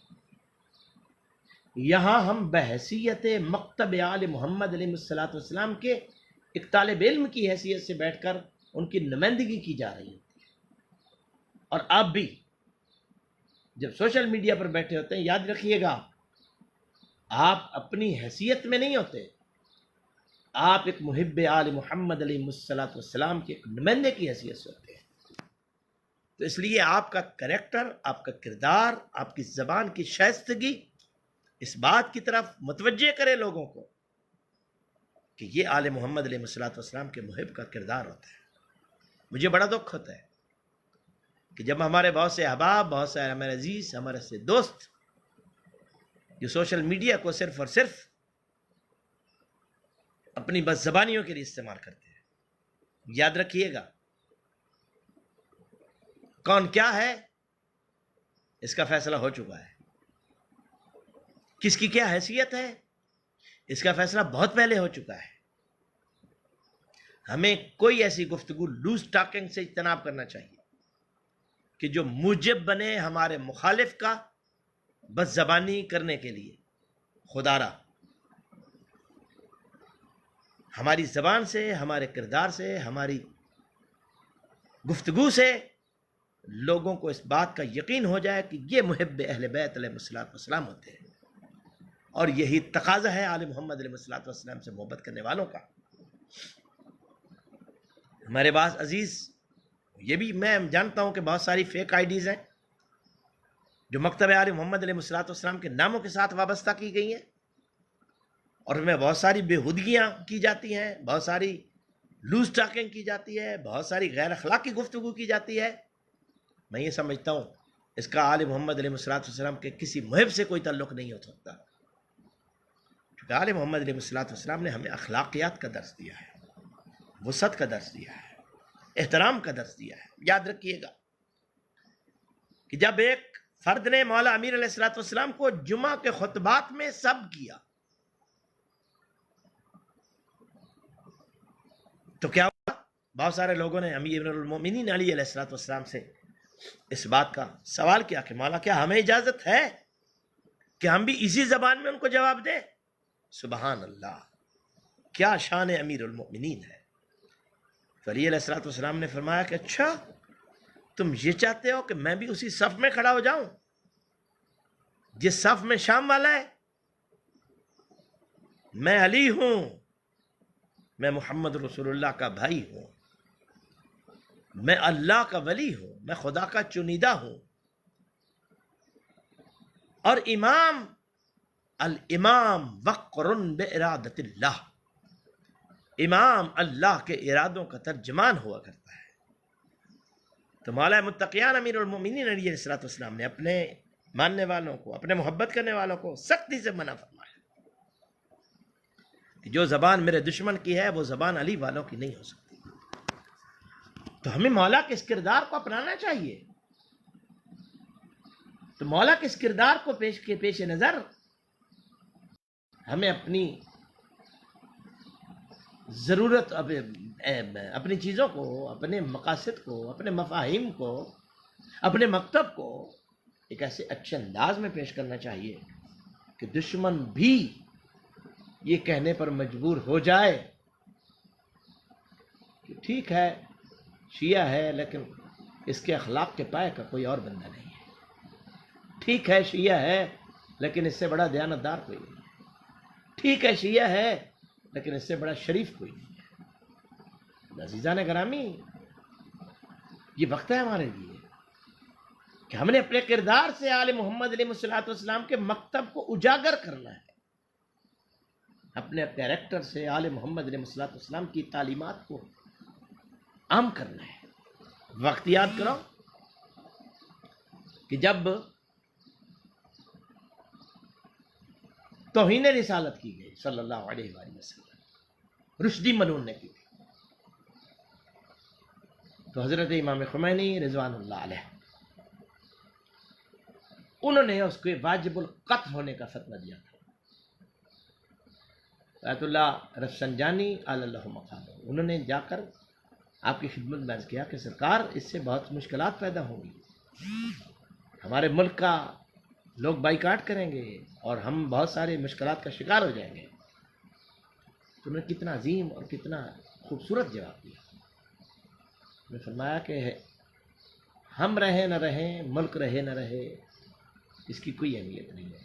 یہاں ہم بحیثیت مکتب آل محمد علیہ السلام کے ایک طالب علم کی حیثیت سے بیٹھ کر ان کی نمائندگی کی جا رہی ہے. اور آپ بھی جب سوشل میڈیا پر بیٹھے ہوتے ہیں، یاد رکھیے گا، آپ اپنی حیثیت میں نہیں ہوتے، آپ ایک محب آل محمد علیہ السلام کے ایک نمائندے کی حیثیت سے ہوتے ہیں. تو اس لیے آپ کا کریکٹر، آپ کا کردار، آپ کی زبان کی شائستگی اس بات کی طرف متوجہ کرے لوگوں کو کہ یہ آل محمد علیہ السلام کے محب کا کردار ہوتا ہے. مجھے بڑا دکھ ہوتا ہے کہ جب ہمارے بہت سے احباب، بہت سے ہمارے عزیز، ہمارے سے دوست جو سوشل میڈیا کو صرف اور صرف اپنی بد زبانیوں کے لیے استعمال کرتے ہیں. یاد رکھیے گا، کون کیا ہے اس کا فیصلہ ہو چکا ہے. کس کی کیا حیثیت ہے اس کا فیصلہ بہت پہلے ہو چکا ہے. ہمیں کوئی ایسی گفتگو لوز ٹاکنگ سے اجتناب کرنا چاہیے کہ جو موجب بنے ہمارے مخالف کا بد زبانی کرنے کے لیے. خدا را ہماری زبان سے، ہمارے کردار سے، ہماری گفتگو سے لوگوں کو اس بات کا یقین ہو جائے کہ یہ محب اہل بیت علیہ الصلوۃ والسلام ہوتے ہیں، اور یہی تقاضا ہے آل محمد علیہ الصلوۃ والسلام سے محبت کرنے والوں کا. ہمارے بعض عزیز، یہ بھی میں جانتا ہوں کہ بہت ساری فیک آئی ڈیز ہیں جو مکتب آل محمد علیہ الصلوۃ والسلام کے ناموں کے ساتھ وابستہ کی گئی ہیں، اور ان میں بہت ساری بےہودگیاں کی جاتی ہیں، بہت ساری لوز ٹاکنگ کی جاتی ہے، بہت ساری غیر اخلاقی گفتگو کی جاتی ہے. میں یہ سمجھتا ہوں اس کا آل محمد علیہ الصلوۃ والسلام کے کسی محب سے کوئی تعلق نہیں ہو سکتا، کیونکہ آل محمد علیہ الصلوۃ والسلام نے ہمیں اخلاقیات کا درس دیا ہے، وسعت کا درس دیا ہے، احترام کا درس دیا ہے. یاد رکھیے گا کہ جب ایک فرد نے مولا امیر علیہ الصلوۃ والسلام کو جمعہ کے خطبات میں سب کیا تو کیا ہوا؟ بہت سارے لوگوں نے امیر المومنین علی علیہ الصلوۃ والسلام سے اس بات کا سوال کیا کہ مولا کیا ہمیں اجازت ہے کہ ہم بھی اسی زبان میں ان کو جواب دیں؟ سبحان اللہ، کیا شان امیر المومنین ہے. تو علی علیہ الصلوۃ والسلام نے فرمایا کہ اچھا تم یہ چاہتے ہو کہ میں بھی اسی صف میں کھڑا ہو جاؤں جس صف میں شام والا ہے؟ میں علی ہوں، میں محمد رسول اللہ کا بھائی ہوں، میں اللہ کا ولی ہوں، میں خدا کا چنیدہ ہوں، اور الامام وقر بارادت اللہ، امام اللہ کے ارادوں کا ترجمان ہوا کرتا ہے. تو مولا متقیان امیر المومنین علیہ الصلوۃ والسلام نے اپنے ماننے والوں کو، اپنے محبت کرنے والوں کو سختی سے منع فرمایا کہ جو زبان میرے دشمن کی ہے وہ زبان علی والوں کی نہیں ہو سکتی. تو ہمیں مولا کے اس کردار کو اپنانا چاہیے. تو مولا کے اس کردار کو پیش نظر ہمیں اپنی ضرورت، اپنی چیزوں کو، اپنے مقاصد کو، اپنے مفاہیم کو، اپنے مکتب کو ایک ایسے اچھے انداز میں پیش کرنا چاہیے کہ دشمن بھی یہ کہنے پر مجبور ہو جائے کہ ٹھیک ہے شیعہ ہے لیکن اس کے اخلاق کے پائے کا کوئی اور بندہ نہیں ہے. ٹھیک ہے شیعہ ہے لیکن اس سے بڑا دیانتدار کوئی نہیں ہے. ٹھیک ہے شیعہ ہے لیکن اس سے بڑا شریف کوئی نہیں ہے. عزیزان گرامی، یہ وقت ہے ہمارے لیے کہ ہم نے اپنے کردار سے آل محمد علیہ الصلوۃ والسلام کے مکتب کو اجاگر کرنا ہے، اپنے کیریکٹر سے آل محمد علیہ الصلوۃ والسلام کی تعلیمات کو عام کرنا ہے. وقت یاد کرو کہ جب توہین رسالت کی گئی صلی اللہ علیہ وآلہ وسلم، رشدی منون نے کی تھی، تو حضرت امام خمینی رضوان اللہ علیہ انہوں نے اس کے واجب القتل ہونے کا فتویٰ دیا تھا. آیت اللہ رفسنجانی علی اللہ مقامہ، انہوں نے جا کر آپ کی خدمت میں عرض کیا کہ سرکار اس سے بہت مشکلات پیدا ہوں گی، ہمارے ملک کا لوگ بائیکاٹ کریں گے اور ہم بہت سارے مشکلات کا شکار ہو جائیں گے. تو انہوں نے کتنا عظیم اور کتنا خوبصورت جواب دیا. انہوں نے فرمایا کہ ہم رہیں نہ رہیں، ملک رہے نہ رہے، اس کی کوئی اہمیت نہیں ہے،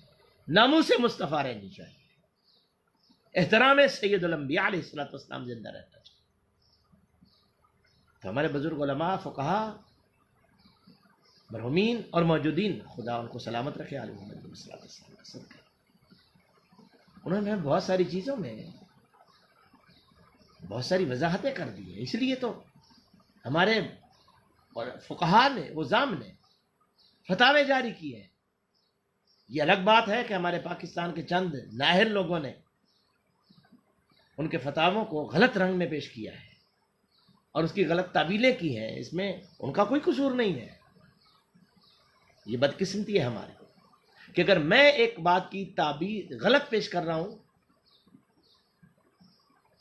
ناموس مصطفیٰ رہنی چاہیے، احترام سید الانبیاء علیہ الصلوۃ والسلام زندہ رہنا چاہیے. تو ہمارے بزرگ علماء، فقہا، مرحومین اور موجودین، خدا ان کو سلامت رکھے، علی محمد صلی اللہ علیہ وسلم کا صدقہ، انہوں نے بہت ساری چیزوں میں بہت ساری وضاحتیں کر دی ہیں. اس لیے تو ہمارے فقہا نے، وزام نے فتاوے جاری کیے ہیں. یہ الگ بات ہے کہ ہمارے پاکستان کے چند نااہل لوگوں نے ان کے فتاووں کو غلط رنگ میں پیش کیا ہے اور اس کی غلط تعبیلیں کی ہیں، اس میں ان کا کوئی قصور نہیں ہے. یہ بدقسمتی ہے ہماری کہ اگر میں ایک بات کی تعبیر غلط پیش کر رہا ہوں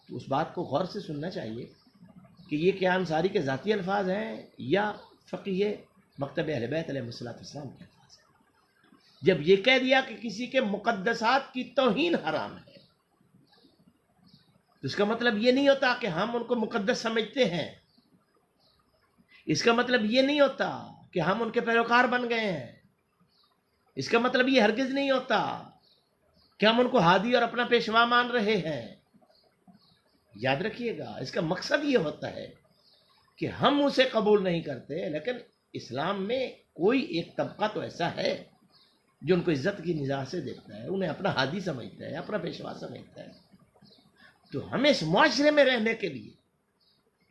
تو اس بات کو غور سے سننا چاہیے کہ یہ کیا انصاری کے ذاتی الفاظ ہیں یا فقیہ مکتب اہل بیت علیہ السلام کے الفاظ ہیں۔ جب یہ کہہ دیا کہ کسی کے مقدسات کی توہین حرام ہے تو اس کا مطلب یہ نہیں ہوتا کہ ہم ان کو مقدس سمجھتے ہیں، اس کا مطلب یہ نہیں ہوتا کہ ہم ان کے پیروکار بن گئے ہیں، اس کا مطلب یہ ہرگز نہیں ہوتا کہ ہم ان کو ہادی اور اپنا پیشوا مان رہے ہیں۔ یاد رکھیے گا، اس کا مقصد یہ ہوتا ہے کہ ہم اسے قبول نہیں کرتے، لیکن اسلام میں کوئی ایک طبقہ تو ایسا ہے جو ان کو عزت کی نگاہ سے دیکھتا ہے، انہیں اپنا ہادی سمجھتا ہے، اپنا پیشوا سمجھتا ہے۔ تو ہمیں اس معاشرے میں رہنے کے لیے،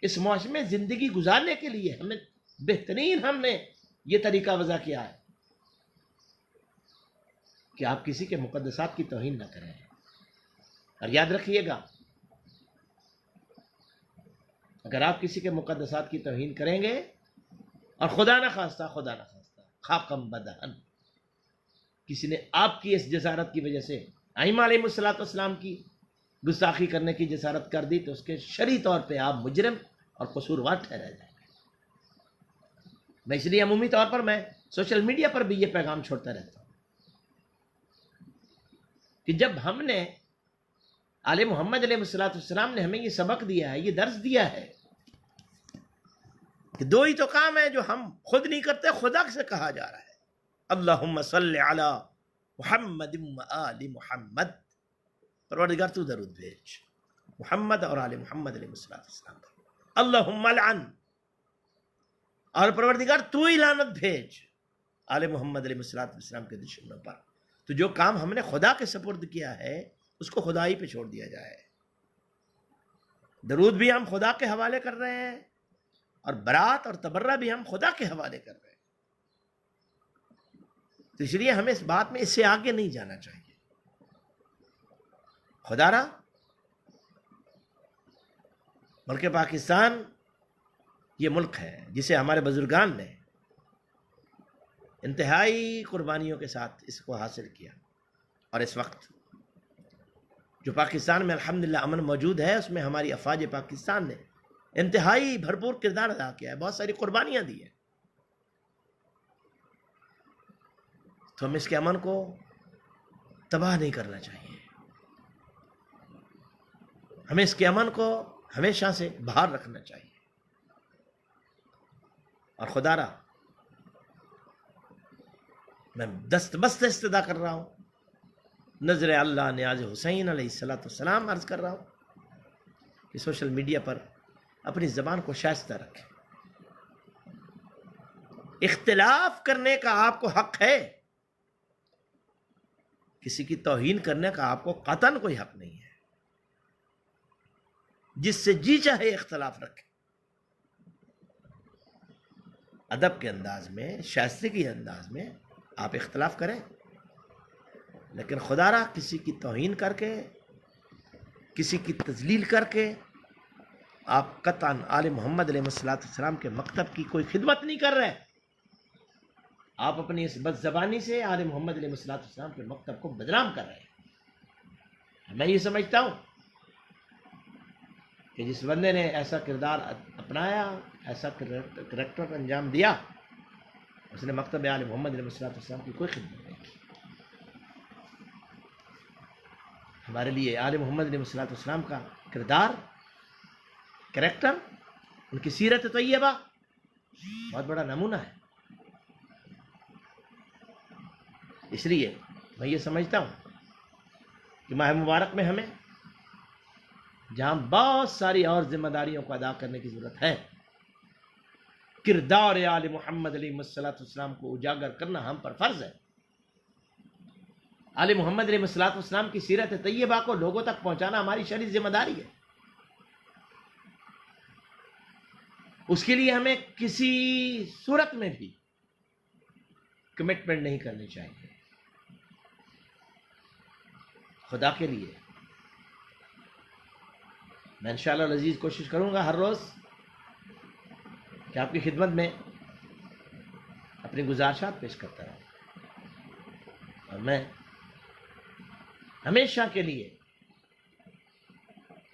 اس معاشرے میں زندگی گزارنے کے لیے ہمیں بہترین ہم نے یہ طریقہ وضع کیا ہے کہ آپ کسی کے مقدسات کی توہین نہ کریں۔ اور یاد رکھیے گا، اگر آپ کسی کے مقدسات کی توہین کریں گے اور خدا نہ خواستہ خاکم بدہن کسی نے آپ کی اس جسارت کی وجہ سے ائمہ علیہ السلام کی گستاخی کرنے کی جسارت کر دی تو اس کے شرعی طور پہ آپ مجرم اور قصوروار ٹھہرائے جائیں گے۔ میں اس لیے عمومی طور پر میں سوشل میڈیا پر بھی یہ پیغام چھوڑتا رہتا ہوں کہ جب ہم نے آل محمد علیہ السلام نے ہمیں یہ سبق دیا ہے، یہ درس دیا ہے کہ دو ہی تو کام ہے جو ہم خود نہیں کرتے، خدا سے کہا جا رہا ہے، اللہم صلی علی محمد و آل محمد، پروردگار تو درود بھیج محمد اور آل محمد علیہ السلام پر، اللہم لعن، اور پروردگار تو ہی لعنت بھیج آل محمد علیہ السلام کے دشمنوں پر۔ تو جو کام ہم نے خدا کے سپرد کیا ہے اس کو خدا ہی پہ چھوڑ دیا جائے۔ درود بھی ہم خدا کے حوالے کر رہے ہیں اور برات اور تبرہ بھی ہم خدا کے حوالے کر رہے ہیں۔ تو اس لیے ہمیں اس بات میں اس سے آگے نہیں جانا چاہیے۔ خدا را ملک پاکستان یہ ملک ہے جسے ہمارے بزرگان نے انتہائی قربانیوں کے ساتھ اس کو حاصل کیا، اور اس وقت جو پاکستان میں الحمدللہ امن موجود ہے اس میں ہماری افواج پاکستان نے انتہائی بھرپور کردار ادا کیا ہے، بہت ساری قربانیاں دی ہیں۔ تو ہم اس کے امن کو تباہ نہیں کرنا چاہیے، ہمیں اس کے امن کو ہمیشہ سے باہر رکھنا چاہیے۔ اور خدا را میں دستبست استدا کر رہا ہوں، نظر اللہ نیاز حسین علیہ السلام عرض کر رہا ہوں کہ سوشل میڈیا پر اپنی زبان کو شائستہ رکھیں۔ اختلاف کرنے کا آپ کو حق ہے، کسی کی توہین کرنے کا آپ کو قطعاً کوئی حق نہیں ہے۔ جس سے جی چاہے اختلاف رکھیں، ادب کے انداز میں، شائستگی کے انداز میں آپ اختلاف کریں، لیکن خدا را کسی کی توہین کر کے، کسی کی تذلیل کر کے آپ قطعاً آل محمد علیہ السلام کے مکتب کی کوئی خدمت نہیں کر رہے۔ آپ اپنی اس بد زبانی سے آل محمد علیہ السلام کے مکتب کو بدنام کر رہے ہیں۔ میں یہ سمجھتا ہوں کہ جس بندے نے ایسا کردار اپنایا، ایسا کریکٹر انجام دیا، اس نے مکتب آل محمد علیہ السلام کی کوئی خدمت نہیں کی۔ ہمارے لیے آل محمد علیہ السلام کا کردار، کریکٹر، ان کی سیرت طیبہ بہت بڑا نمونہ ہے۔ اس لیے میں یہ سمجھتا ہوں کہ ماہ مبارک میں ہمیں جہاں بہت ساری اور ذمہ داریوں کو ادا کرنے کی ضرورت ہے، کردار آل محمد علیہ السلام کو اجاگر کرنا ہم پر فرض ہے۔ آل محمد علیہ السلام کی سیرت طیبہ کو لوگوں تک پہنچانا ہماری شرعی ذمہ داری ہے۔ اس کے لیے ہمیں کسی صورت میں بھی کمٹمنٹ نہیں کرنی چاہیے۔ خدا کے لیے میں انشاءاللہ العزیز کوشش کروں گا ہر روز کہ آپ کی خدمت میں اپنی گزارشات پیش کرتا رہا. اور میں ہمیشہ کے لیے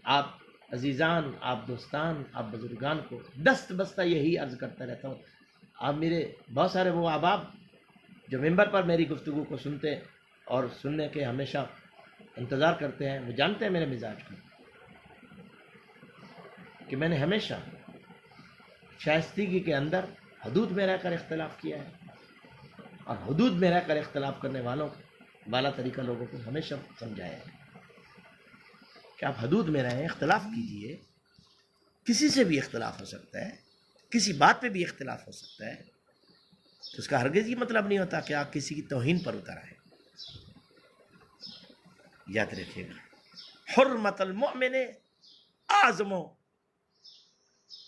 آپ عزیزان، آپ دوستان، آپ بزرگان کو دست بستہ یہی عرض کرتا رہتا ہوں. آپ میرے بہت سارے وہ احباب جو ممبر پر میری گفتگو کو سنتے اور سننے کے ہمیشہ انتظار کرتے ہیں، وہ جانتے ہیں میرے مزاج کو کہ میں نے ہمیشہ شائستگی کے اندر حدود میں رہ کر اختلاف کیا ہے، اور حدود میں رہ کر اختلاف کرنے والوں کو بالا طریقہ لوگوں کو ہمیشہ سمجھایا ہے کہ آپ حدود میں رہیں، اختلاف کیجئے. کسی سے بھی اختلاف ہو سکتا ہے، کسی بات پہ بھی اختلاف ہو سکتا ہے، تو اس کا ہرگز یہ مطلب نہیں ہوتا کہ آپ کسی کی توہین پر اتر آئیں. یاد رکھیے گا، حرمت المؤمن اعظم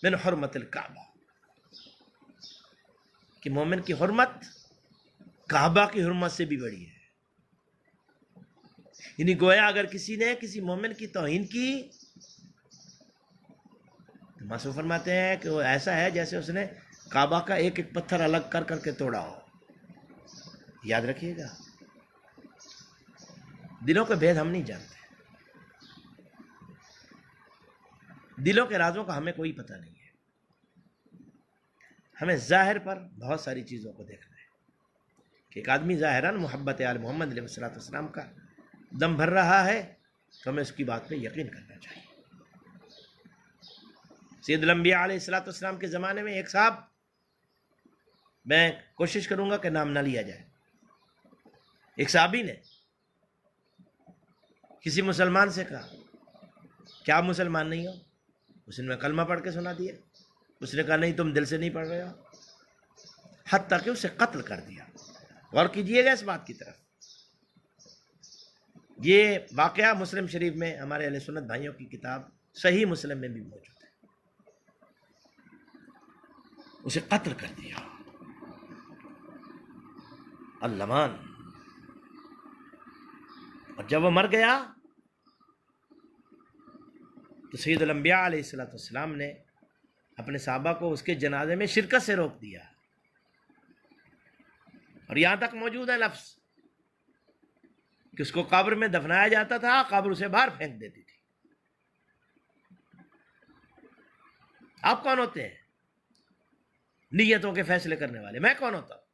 من حرمت الکعبہ، کہ مومن کی حرمت کعبہ کی حرمت سے بھی بڑی ہے. یعنی گویا اگر کسی نے کسی مومن کی توہین کی تو معصوم فرماتے ہیں کہ وہ ایسا ہے جیسے اس نے کعبہ کا ایک ایک پتھر الگ کر کر کے توڑا ہو. یاد رکھیے گا، دلوں کے بھید ہم نہیں جانتے، دلوں کے رازوں کا ہمیں کوئی پتہ نہیں ہے. ہمیں ظاہر پر بہت ساری چیزوں کو دیکھنا ہے کہ ایک آدمی ظاہراً محبت آل محمد علیہ السلام کا دم بھر رہا ہے تو ہمیں اس کی بات پہ یقین کرنا چاہیے. سید الانبیاء علیہ السلام کے زمانے میں ایک صاحب، میں کوشش کروں گا کہ نام نہ لیا جائے، ایک صحابی نے کسی مسلمان سے کہا کیا آپ مسلمان نہیں ہو؟ اس نے کلمہ پڑھ کے سنا دیا. اس نے کہا نہیں، تم دل سے نہیں پڑھ رہے ہو، حتیٰ کہ اسے قتل کر دیا. غور کیجئے گا اس بات کی طرف. یہ واقعہ مسلم شریف میں ہمارے اہل سنت بھائیوں کی کتاب صحیح مسلم میں بھی موجود ہے. اسے قتل کر دیا. اللمان. اور جب وہ مر گیا تو سید الانبیاء علیہ السلام نے اپنے صحابہ کو اس کے جنازے میں شرکت سے روک دیا. اور یہاں تک موجود ہے لفظ کہ اس کو قبر میں دفنایا جاتا تھا، قبر اسے باہر پھینک دیتی تھی. آپ کون ہوتے ہیں نیتوں کے فیصلے کرنے والے؟ میں کون ہوتا ہوں؟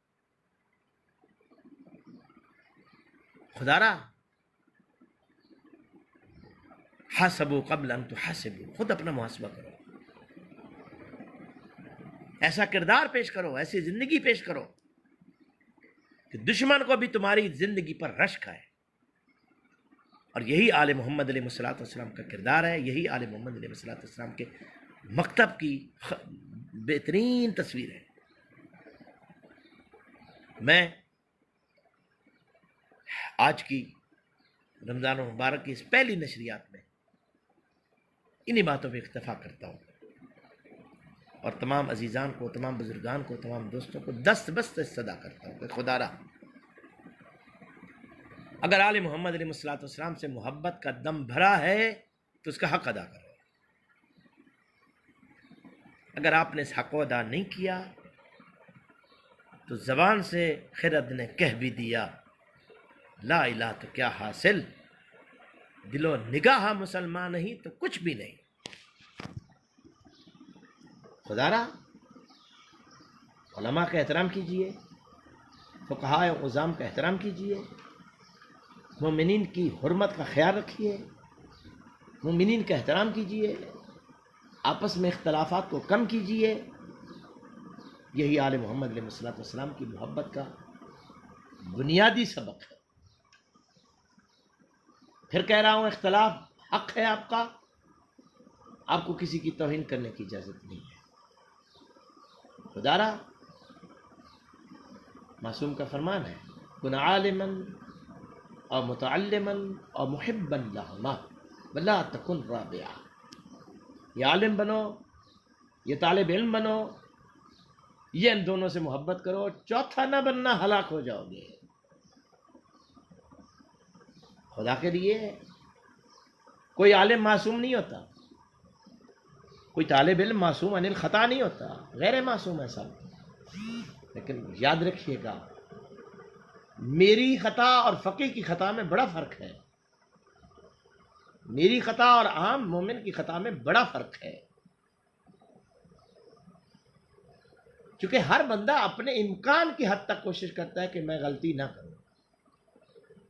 خدا را حاسبوا قبل ان تحاسبوا، خود اپنا محاسبہ کرو، ایسا کردار پیش کرو، ایسی زندگی پیش کرو کہ دشمن کو بھی تمہاری زندگی پر رشک آئے. اور یہی آل محمد علیہ السلام کا کردار ہے، یہی آل محمد علیہ السلام کے مکتب کی بہترین تصویر ہے. میں آج کی رمضان المبارک کی اس پہلی نشریات میں انہی باتوں پہ اکتفا کرتا ہوں، اور تمام عزیزان کو، تمام بزرگان کو، تمام دوستوں کو دست بست صدا کرتا ہوں کہ خدا را اگر آل محمد علیہ السلام سے محبت کا دم بھرا ہے تو اس کا حق ادا کرو. اگر آپ نے اس حق کو ادا نہیں کیا تو زبان سے خرد نے کہہ بھی دیا لا الہ تو کیا حاصل، دل و نگاہ مسلمان نہیں تو کچھ بھی نہیں. خدا را علماء کا احترام کیجئے، فقہاء و عظام کا احترام کیجئے، مومنین کی حرمت کا خیال رکھیے، مومنین کا احترام کیجئے، آپس میں اختلافات کو کم کیجئے. یہی آل محمد علیہ السلام کی محبت کا بنیادی سبق ہے. پھر کہہ رہا ہوں، اختلاف حق ہے آپ کا، آپ کو کسی کی توہین کرنے کی اجازت نہیں ہے. خدا را معصوم کا فرمان ہے کن عالما اور متعلما اور محبا لہما ولا تکن رابعا. یہ عالم بنو، یہ طالب علم بنو، یہ ان دونوں سے محبت کرو، چوتھا نہ بننا، ہلاک ہو جاؤ گے. خدا کے لیے کوئی عالم معصوم نہیں ہوتا، کوئی طالب علم معصوم عن الخطا نہیں ہوتا، غیر معصوم ہے سب. لیکن یاد رکھیے گا میری خطا اور فقیہ کی خطا میں بڑا فرق ہے، میری خطا اور عام مومن کی خطا میں بڑا فرق ہے، چونکہ ہر بندہ اپنے امکان کی حد تک کوشش کرتا ہے کہ میں غلطی نہ کروں،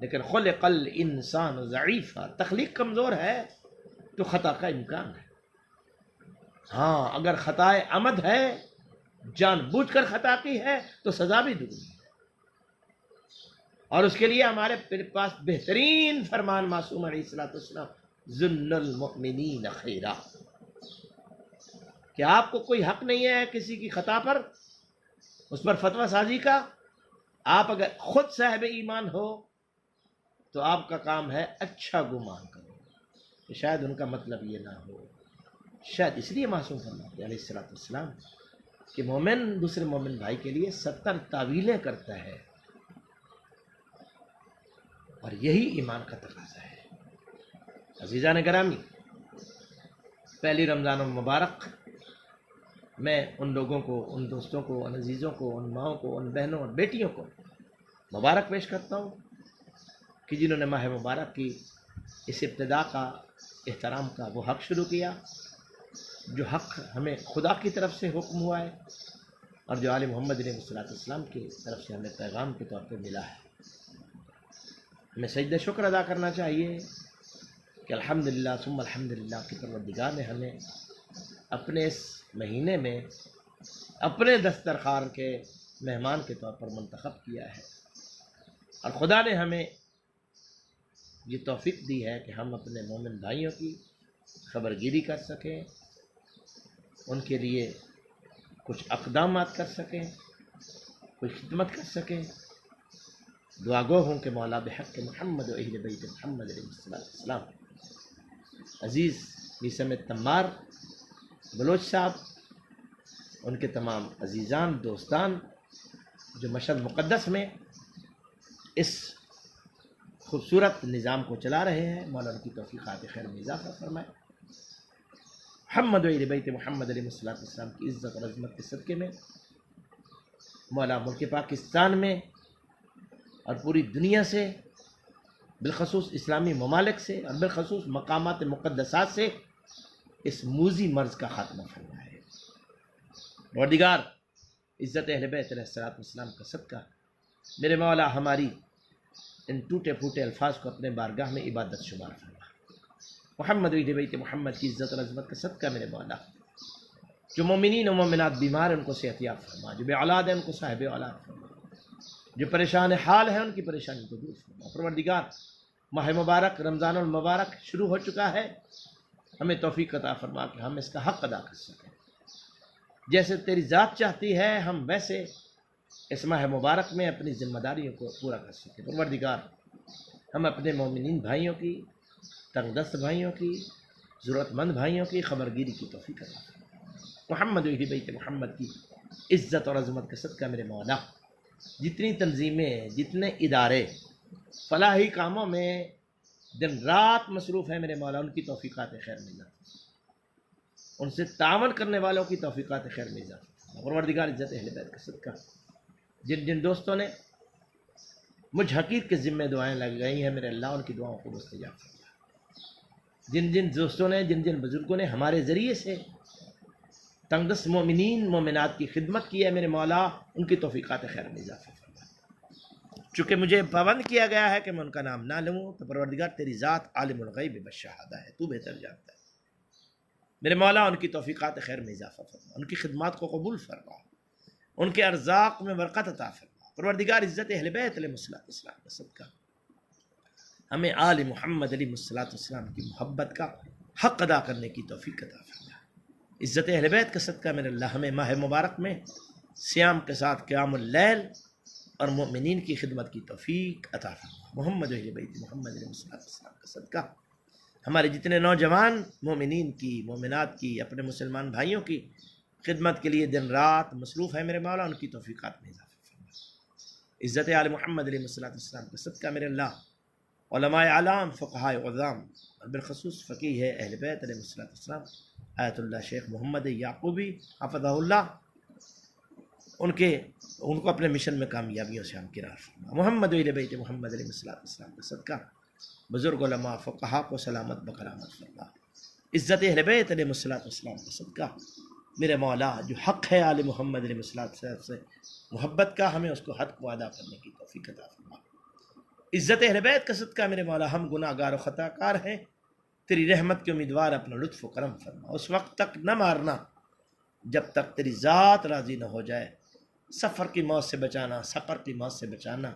لیکن خلق الانسان ضعیفا، تخلیق کمزور ہے تو خطا کا امکان ہے۔ ہاں اگر خطا عمد ہے، جان بوجھ کر خطا کی ہے تو سزا بھی دگنی ہے، اور اس کے لیے ہمارے پاس بہترین فرمان معصوم علیہ الصلوۃ والسلام ظن المؤمنین خیرا، کہ آپ کو کوئی حق نہیں ہے کسی کی خطا پر اس پر فتویٰ سازی کا۔ آپ اگر خود صاحب ایمان ہو تو آپ کا کام ہے اچھا گمان کرو کہ شاید ان کا مطلب یہ نہ ہو، شاید اس لیے معصوم فرماتے علیہ الصلوۃ والسلام کہ مومن دوسرے مومن بھائی کے لیے 70 تعویلیں کرتا ہے، اور یہی ایمان کا تقاضا ہے۔ عزیزان گرامی، پہلی رمضان المبارک میں ان لوگوں کو، ان دوستوں کو، ان عزیزوں کو، ان ماؤں کو، ان بہنوں اور بیٹیوں کو مبارک پیش کرتا ہوں کہ جنہوں نے ماہ مبارک کی اس ابتدا کا، احترام کا وہ حق شروع کیا جو حق ہمیں خدا کی طرف سے حکم ہوا ہے اور جو آل محمد علیہ السلام کی طرف سے ہمیں پیغام کے طور پہ ملا ہے۔ ہمیں سجدہ شکر ادا کرنا چاہیے کہ الحمدللہ ثم الحمدللہ کہ پروردگار نے ہمیں اپنے اس مہینے میں اپنے دسترخوان کے مہمان کے طور پر منتخب کیا ہے، اور خدا نے ہمیں یہ توفیق دی ہے کہ ہم اپنے مومن بھائیوں کی خبرگیری کر سکیں، ان کے لیے کچھ اقدامات کر سکیں، کوئی خدمت کر سکیں۔ دعا گو ہوں کہ مولا بحق محمد و اہل بیت محمد علیہ السلام عزیز میثم تمار بلوچ صاحب، ان کے تمام عزیزان دوستان جو مشہد مقدس میں اس خوبصورت نظام کو چلا رہے ہیں، مولا ان کی توفیقات خیر میں اضافہ فرمائے۔ محمد و اہل بیت محمد علیہ السلام کی عزت اور عظمت کے صدقے میں مولا ملک پاکستان میں اور پوری دنیا سے، بالخصوص اسلامی ممالک سے اور بالخصوص مقامات مقدسات سے اس موذی مرض کا خاتمہ فرمائے۔ پروردگار عزت اہل بیت علیہ السلام کا صدقہ میرے مولا ہماری ان ٹوٹے پھوٹے الفاظ کو اپنے بارگاہ میں عبادت شمار فرما۔ محمد و اہل بیت محمد کی عزت اور عظمت کا صدقہ میرے مولا جو مومنین و مومنات بیمار ہیں ان کو صحت یاب فرما، جو بے اولاد ہیں ان کو صاحب اولاد فرما، جو پریشان حال ہیں ان کی پریشانی کو دور فرما۔ پروردگار ماہ مبارک رمضان المبارک شروع ہو چکا ہے، ہمیں توفیق عطا فرما کہ ہم اس کا حق ادا کر سکیں، جیسے تیری ذات چاہتی ہے ہم ویسے اس ماہ مبارک میں اپنی ذمہ داریوں کو پورا کر سکیں۔ پروردگار ہم اپنے مومنین بھائیوں کی، تنگ دست بھائیوں کی، ضرورت مند بھائیوں کی خبرگیری کی توفیق عطا فرما۔ محمد و اہل بیت محمد کی عزت اور عظمت کا صدقہ میرے مولا جتنی تنظیمیں، جتنے ادارے فلاحی کاموں میں دن رات مصروف ہیں میرے مولا ان کی توفیقات خیر میں اضافہ، ان سے تعاون کرنے والوں کی توفیقات خیر میں اضافہ۔ پروردگار عزت اہل بیت کا صدقہ جن جن دوستوں نے مجھ حقیق کے ذمہ دعائیں لگائی ہیں میرے اللہ ان کی دعاؤں کو مستجاب فرما۔ جن جن دوستوں نے، جن جن بزرگوں نے ہمارے ذریعے سے تنگدست مومنین مومنات کی خدمت کی ہے میرے مولا ان کی توفیقات خیر میں اضافہ فرما۔ چونکہ مجھے پابند کیا گیا ہے کہ میں ان کا نام نہ لوں تو پروردگار تیری ذات عالم الغیب بالشہادہ ہے، تو بہتر جانتا ہے میرے مولا ان کی توفیقات خیر میں اضافہ فرما، ان کی خدمات کو قبول فرما، ان کے ارزاق میں برکت عطا فرما۔ پروردگار عزت اہل بیت علیہ السلام کا صدقہ ہمیں آل محمد علیہ السلام کی محبت کا حق ادا کرنے کی توفیق عطا فرما۔ عزت اہل بیت کا صدقہ میرے اللہ ہمیں ماہ مبارک میں صیام کے ساتھ قیام اللیل اور مومنین کی خدمت کی توفیق عطا فرما۔ محمد اہل بیت محمد علیہ السلام کا صدقہ ہمارے جتنے نوجوان مومنین کی، مومنات کی، اپنے مسلمان بھائیوں کی خدمت کے لیے دن رات مصروف ہے میرے مولا ان کی توفیقات میں اضافہ فرما۔ عزت آل محمد علیہ السلام کا صدقہ میرے اللہ علماء اعلام، فقہاء عظام اور بالخصوص فقیہ ہے اہل بیت علیہ السلام آیت اللہ شیخ محمد یعقوبی حفظہ اللہ ان کو اپنے مشن میں کامیابیوں سے ہمکنار فرما۔ محمد و اہل بیت محمد علیہ السلام کا صدقہ بزرگ علماء فقہا کو سلامت بکرامت فرما۔ عزت اہل بیت علیہ السلام کا صدقہ میرے مولا جو حق ہے آل محمد علیہ السلام سے محبت کا، ہمیں اس کو حق کو ادا کرنے کی توفیق عطا فرما۔ عزت اہل بیت کا صدقہ میرے مولا ہم گناہ گار و خطا کار ہیں، تیری رحمت کے امیدوار، اپنا لطف و کرم فرما۔ اس وقت تک نہ مارنا جب تک تیری ذات راضی نہ ہو جائے۔ سفر کی موت سے بچانا، سفر کی موت سے بچانا،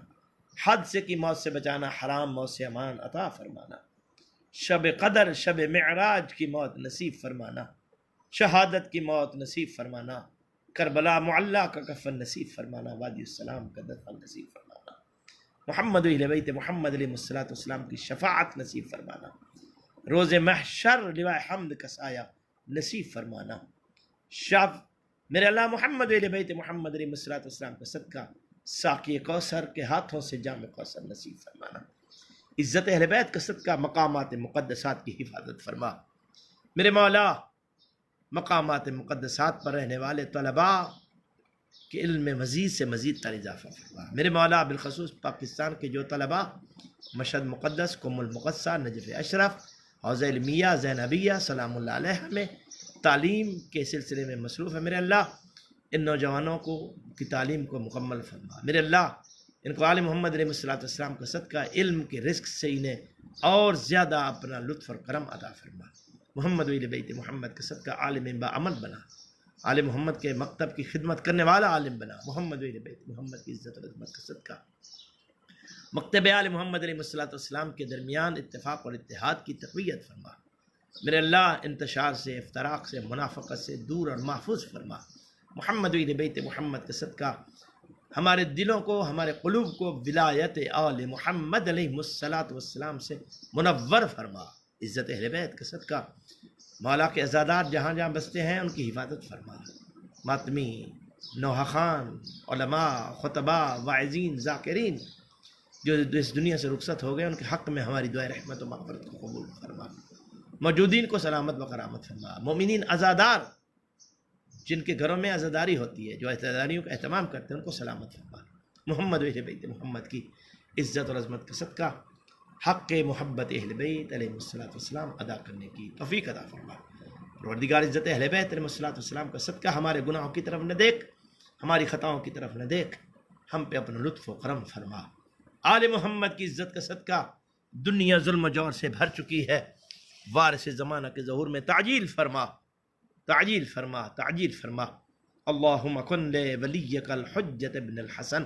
حادثے کی موت سے بچانا، حرام موت سے امان عطا فرمانا۔ شب قدر، شب معراج کی موت نصیب فرمانا، شہادت کی موت نصیب فرمانا، کربلا معلی کا کفن نصیب فرمانا، وادی السلام کا دفن نصیب فرمانا، محمد اہل بیت محمد علیہ السلام کی شفاعت نصیب فرمانا، روز محشر لواء حمد کا سایہ نصیب فرمانا۔ شب میرے اللہ محمد اہل بیت محمد علیہ السلام کا صدقہ ساقی کوثر کے ہاتھوں سے جام کوثر نصیب فرمانا۔ عزت اہل بیت کا صدقہ مقامات مقدسات کی حفاظت فرما۔ میرے مولا مقامات مقدسات پر رہنے والے طلباء کے علم میں مزید سے مزید تر اضافہ فرما۔ میرے مولا بالخصوص پاکستان کے جو طلباء مشہد مقدس، قم المقدسہ، نجف اشرف، حوزہ علمیہ، زینبیہ سلام اللہ علیہ میں تعلیم کے سلسلے میں مصروف ہے، میرے اللہ ان نوجوانوں کی تعلیم کو مکمل فرما۔ میرے اللہ ان کو آل محمد علیہ السلام کا صدقہ علم کے رزق سے انہیں اور زیادہ اپنا لطف اور کرم عطا فرما۔ محمد و اہل بیت محمد کا صدقہ عالم با عمل بنا، آل محمد کے مکتب کی خدمت کرنے والا عالم بنا۔ محمد و اہل بیت محمد کی عزت اور عظمت کا صدقہ مکتب آل محمد علیہ السلام کے درمیان اتفاق اور اتحاد کی تقویت فرما۔ میرے اللہ انتشار سے، افتراق سے، منافقت سے دور اور محفوظ فرما۔ محمد و اہل بیت محمد کا صدقہ ہمارے دلوں کو، ہمارے قلوب کو ولایت آل محمد علیہ السلام سے منور فرما۔ عزت اہل بیت کا صدقہ مولا کے عزادار جہاں جہاں بستے ہیں ان کی حفاظت فرما۔ ماتمی، نوحہ خان، علماء، خطباء، واعظین، ذاکرین جو اس دنیا سے رخصت ہو گئے ان کے حق میں ہماری دعائے رحمت و مغفرت کو قبول فرما۔ موجودین کو سلامت بکرامت فرما۔ مومنین عزادار جن کے گھروں میں عزاداری ہوتی ہے، جو عزاداریوں کا اہتمام کرتے ہیں، ان کو سلامت فرما۔ محمد و اہل بیت محمد کی عزت اور عظمت کا صدقہ حق محبت اہل بیت علیہ السلام ادا کرنے کی توفیق عطا فرما۔ پروردگار عزت اہل بیت علیہ السلام کا صدقہ ہمارے گناہوں کی طرف نہ دیکھ، ہماری خطاؤں کی طرف نہ دیکھ، ہم پہ اپنا لطف و کرم فرما۔ آل محمد کی عزت کا صدقہ دنیا ظلم و جور سے بھر چکی ہے، وارث زمانہ کے ظہور میں تعجیل فرما، تعجیل فرما، تعجیل فرما۔ اللہم کن لے ولیک الحجت ابن الحسن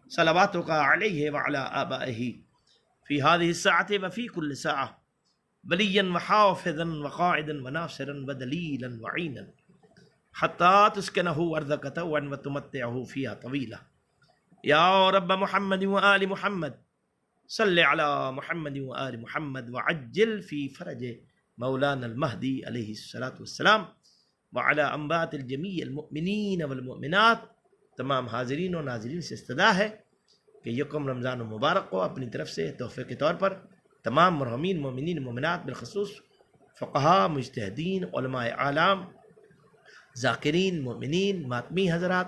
صلواتک علیہ وعلی آبائہ فی هذه الساعة وفی کل ساعة ولیا وحافظا وقاعدا وناصرا ودلیلا وعینا حتی تسکنہ ارضک طوعا وتمتعہ فیہا طویلا۔ یا رب محمد وآل محمد صلی علی محمد وآل محمد وعجل فی فرج مولانا المہدی علیہ السلام وعلی انبات الجمیع المؤمنین والمؤمنات۔ تمام حاضرین و ناظرین سے استدعا ہے کہ یکم رمضان المبارک کو اپنی طرف سے تحفے کے طور پر تمام مرحومین مومنین مومنات بالخصوص فقہا، مجتہدین، علماء اعلام، ذاکرین، مومنین، ماتمی حضرات،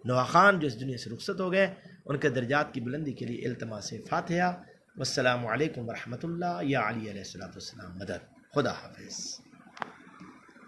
نوحہ خان جو اس دنیا سے رخصت ہو گئے، ان کے درجات کی بلندی کے لیے التماس فاتحہ۔ والسلام علیکم ورحمۃ اللہ۔ یا علی علیہ السلام مدد۔ خدا حافظ۔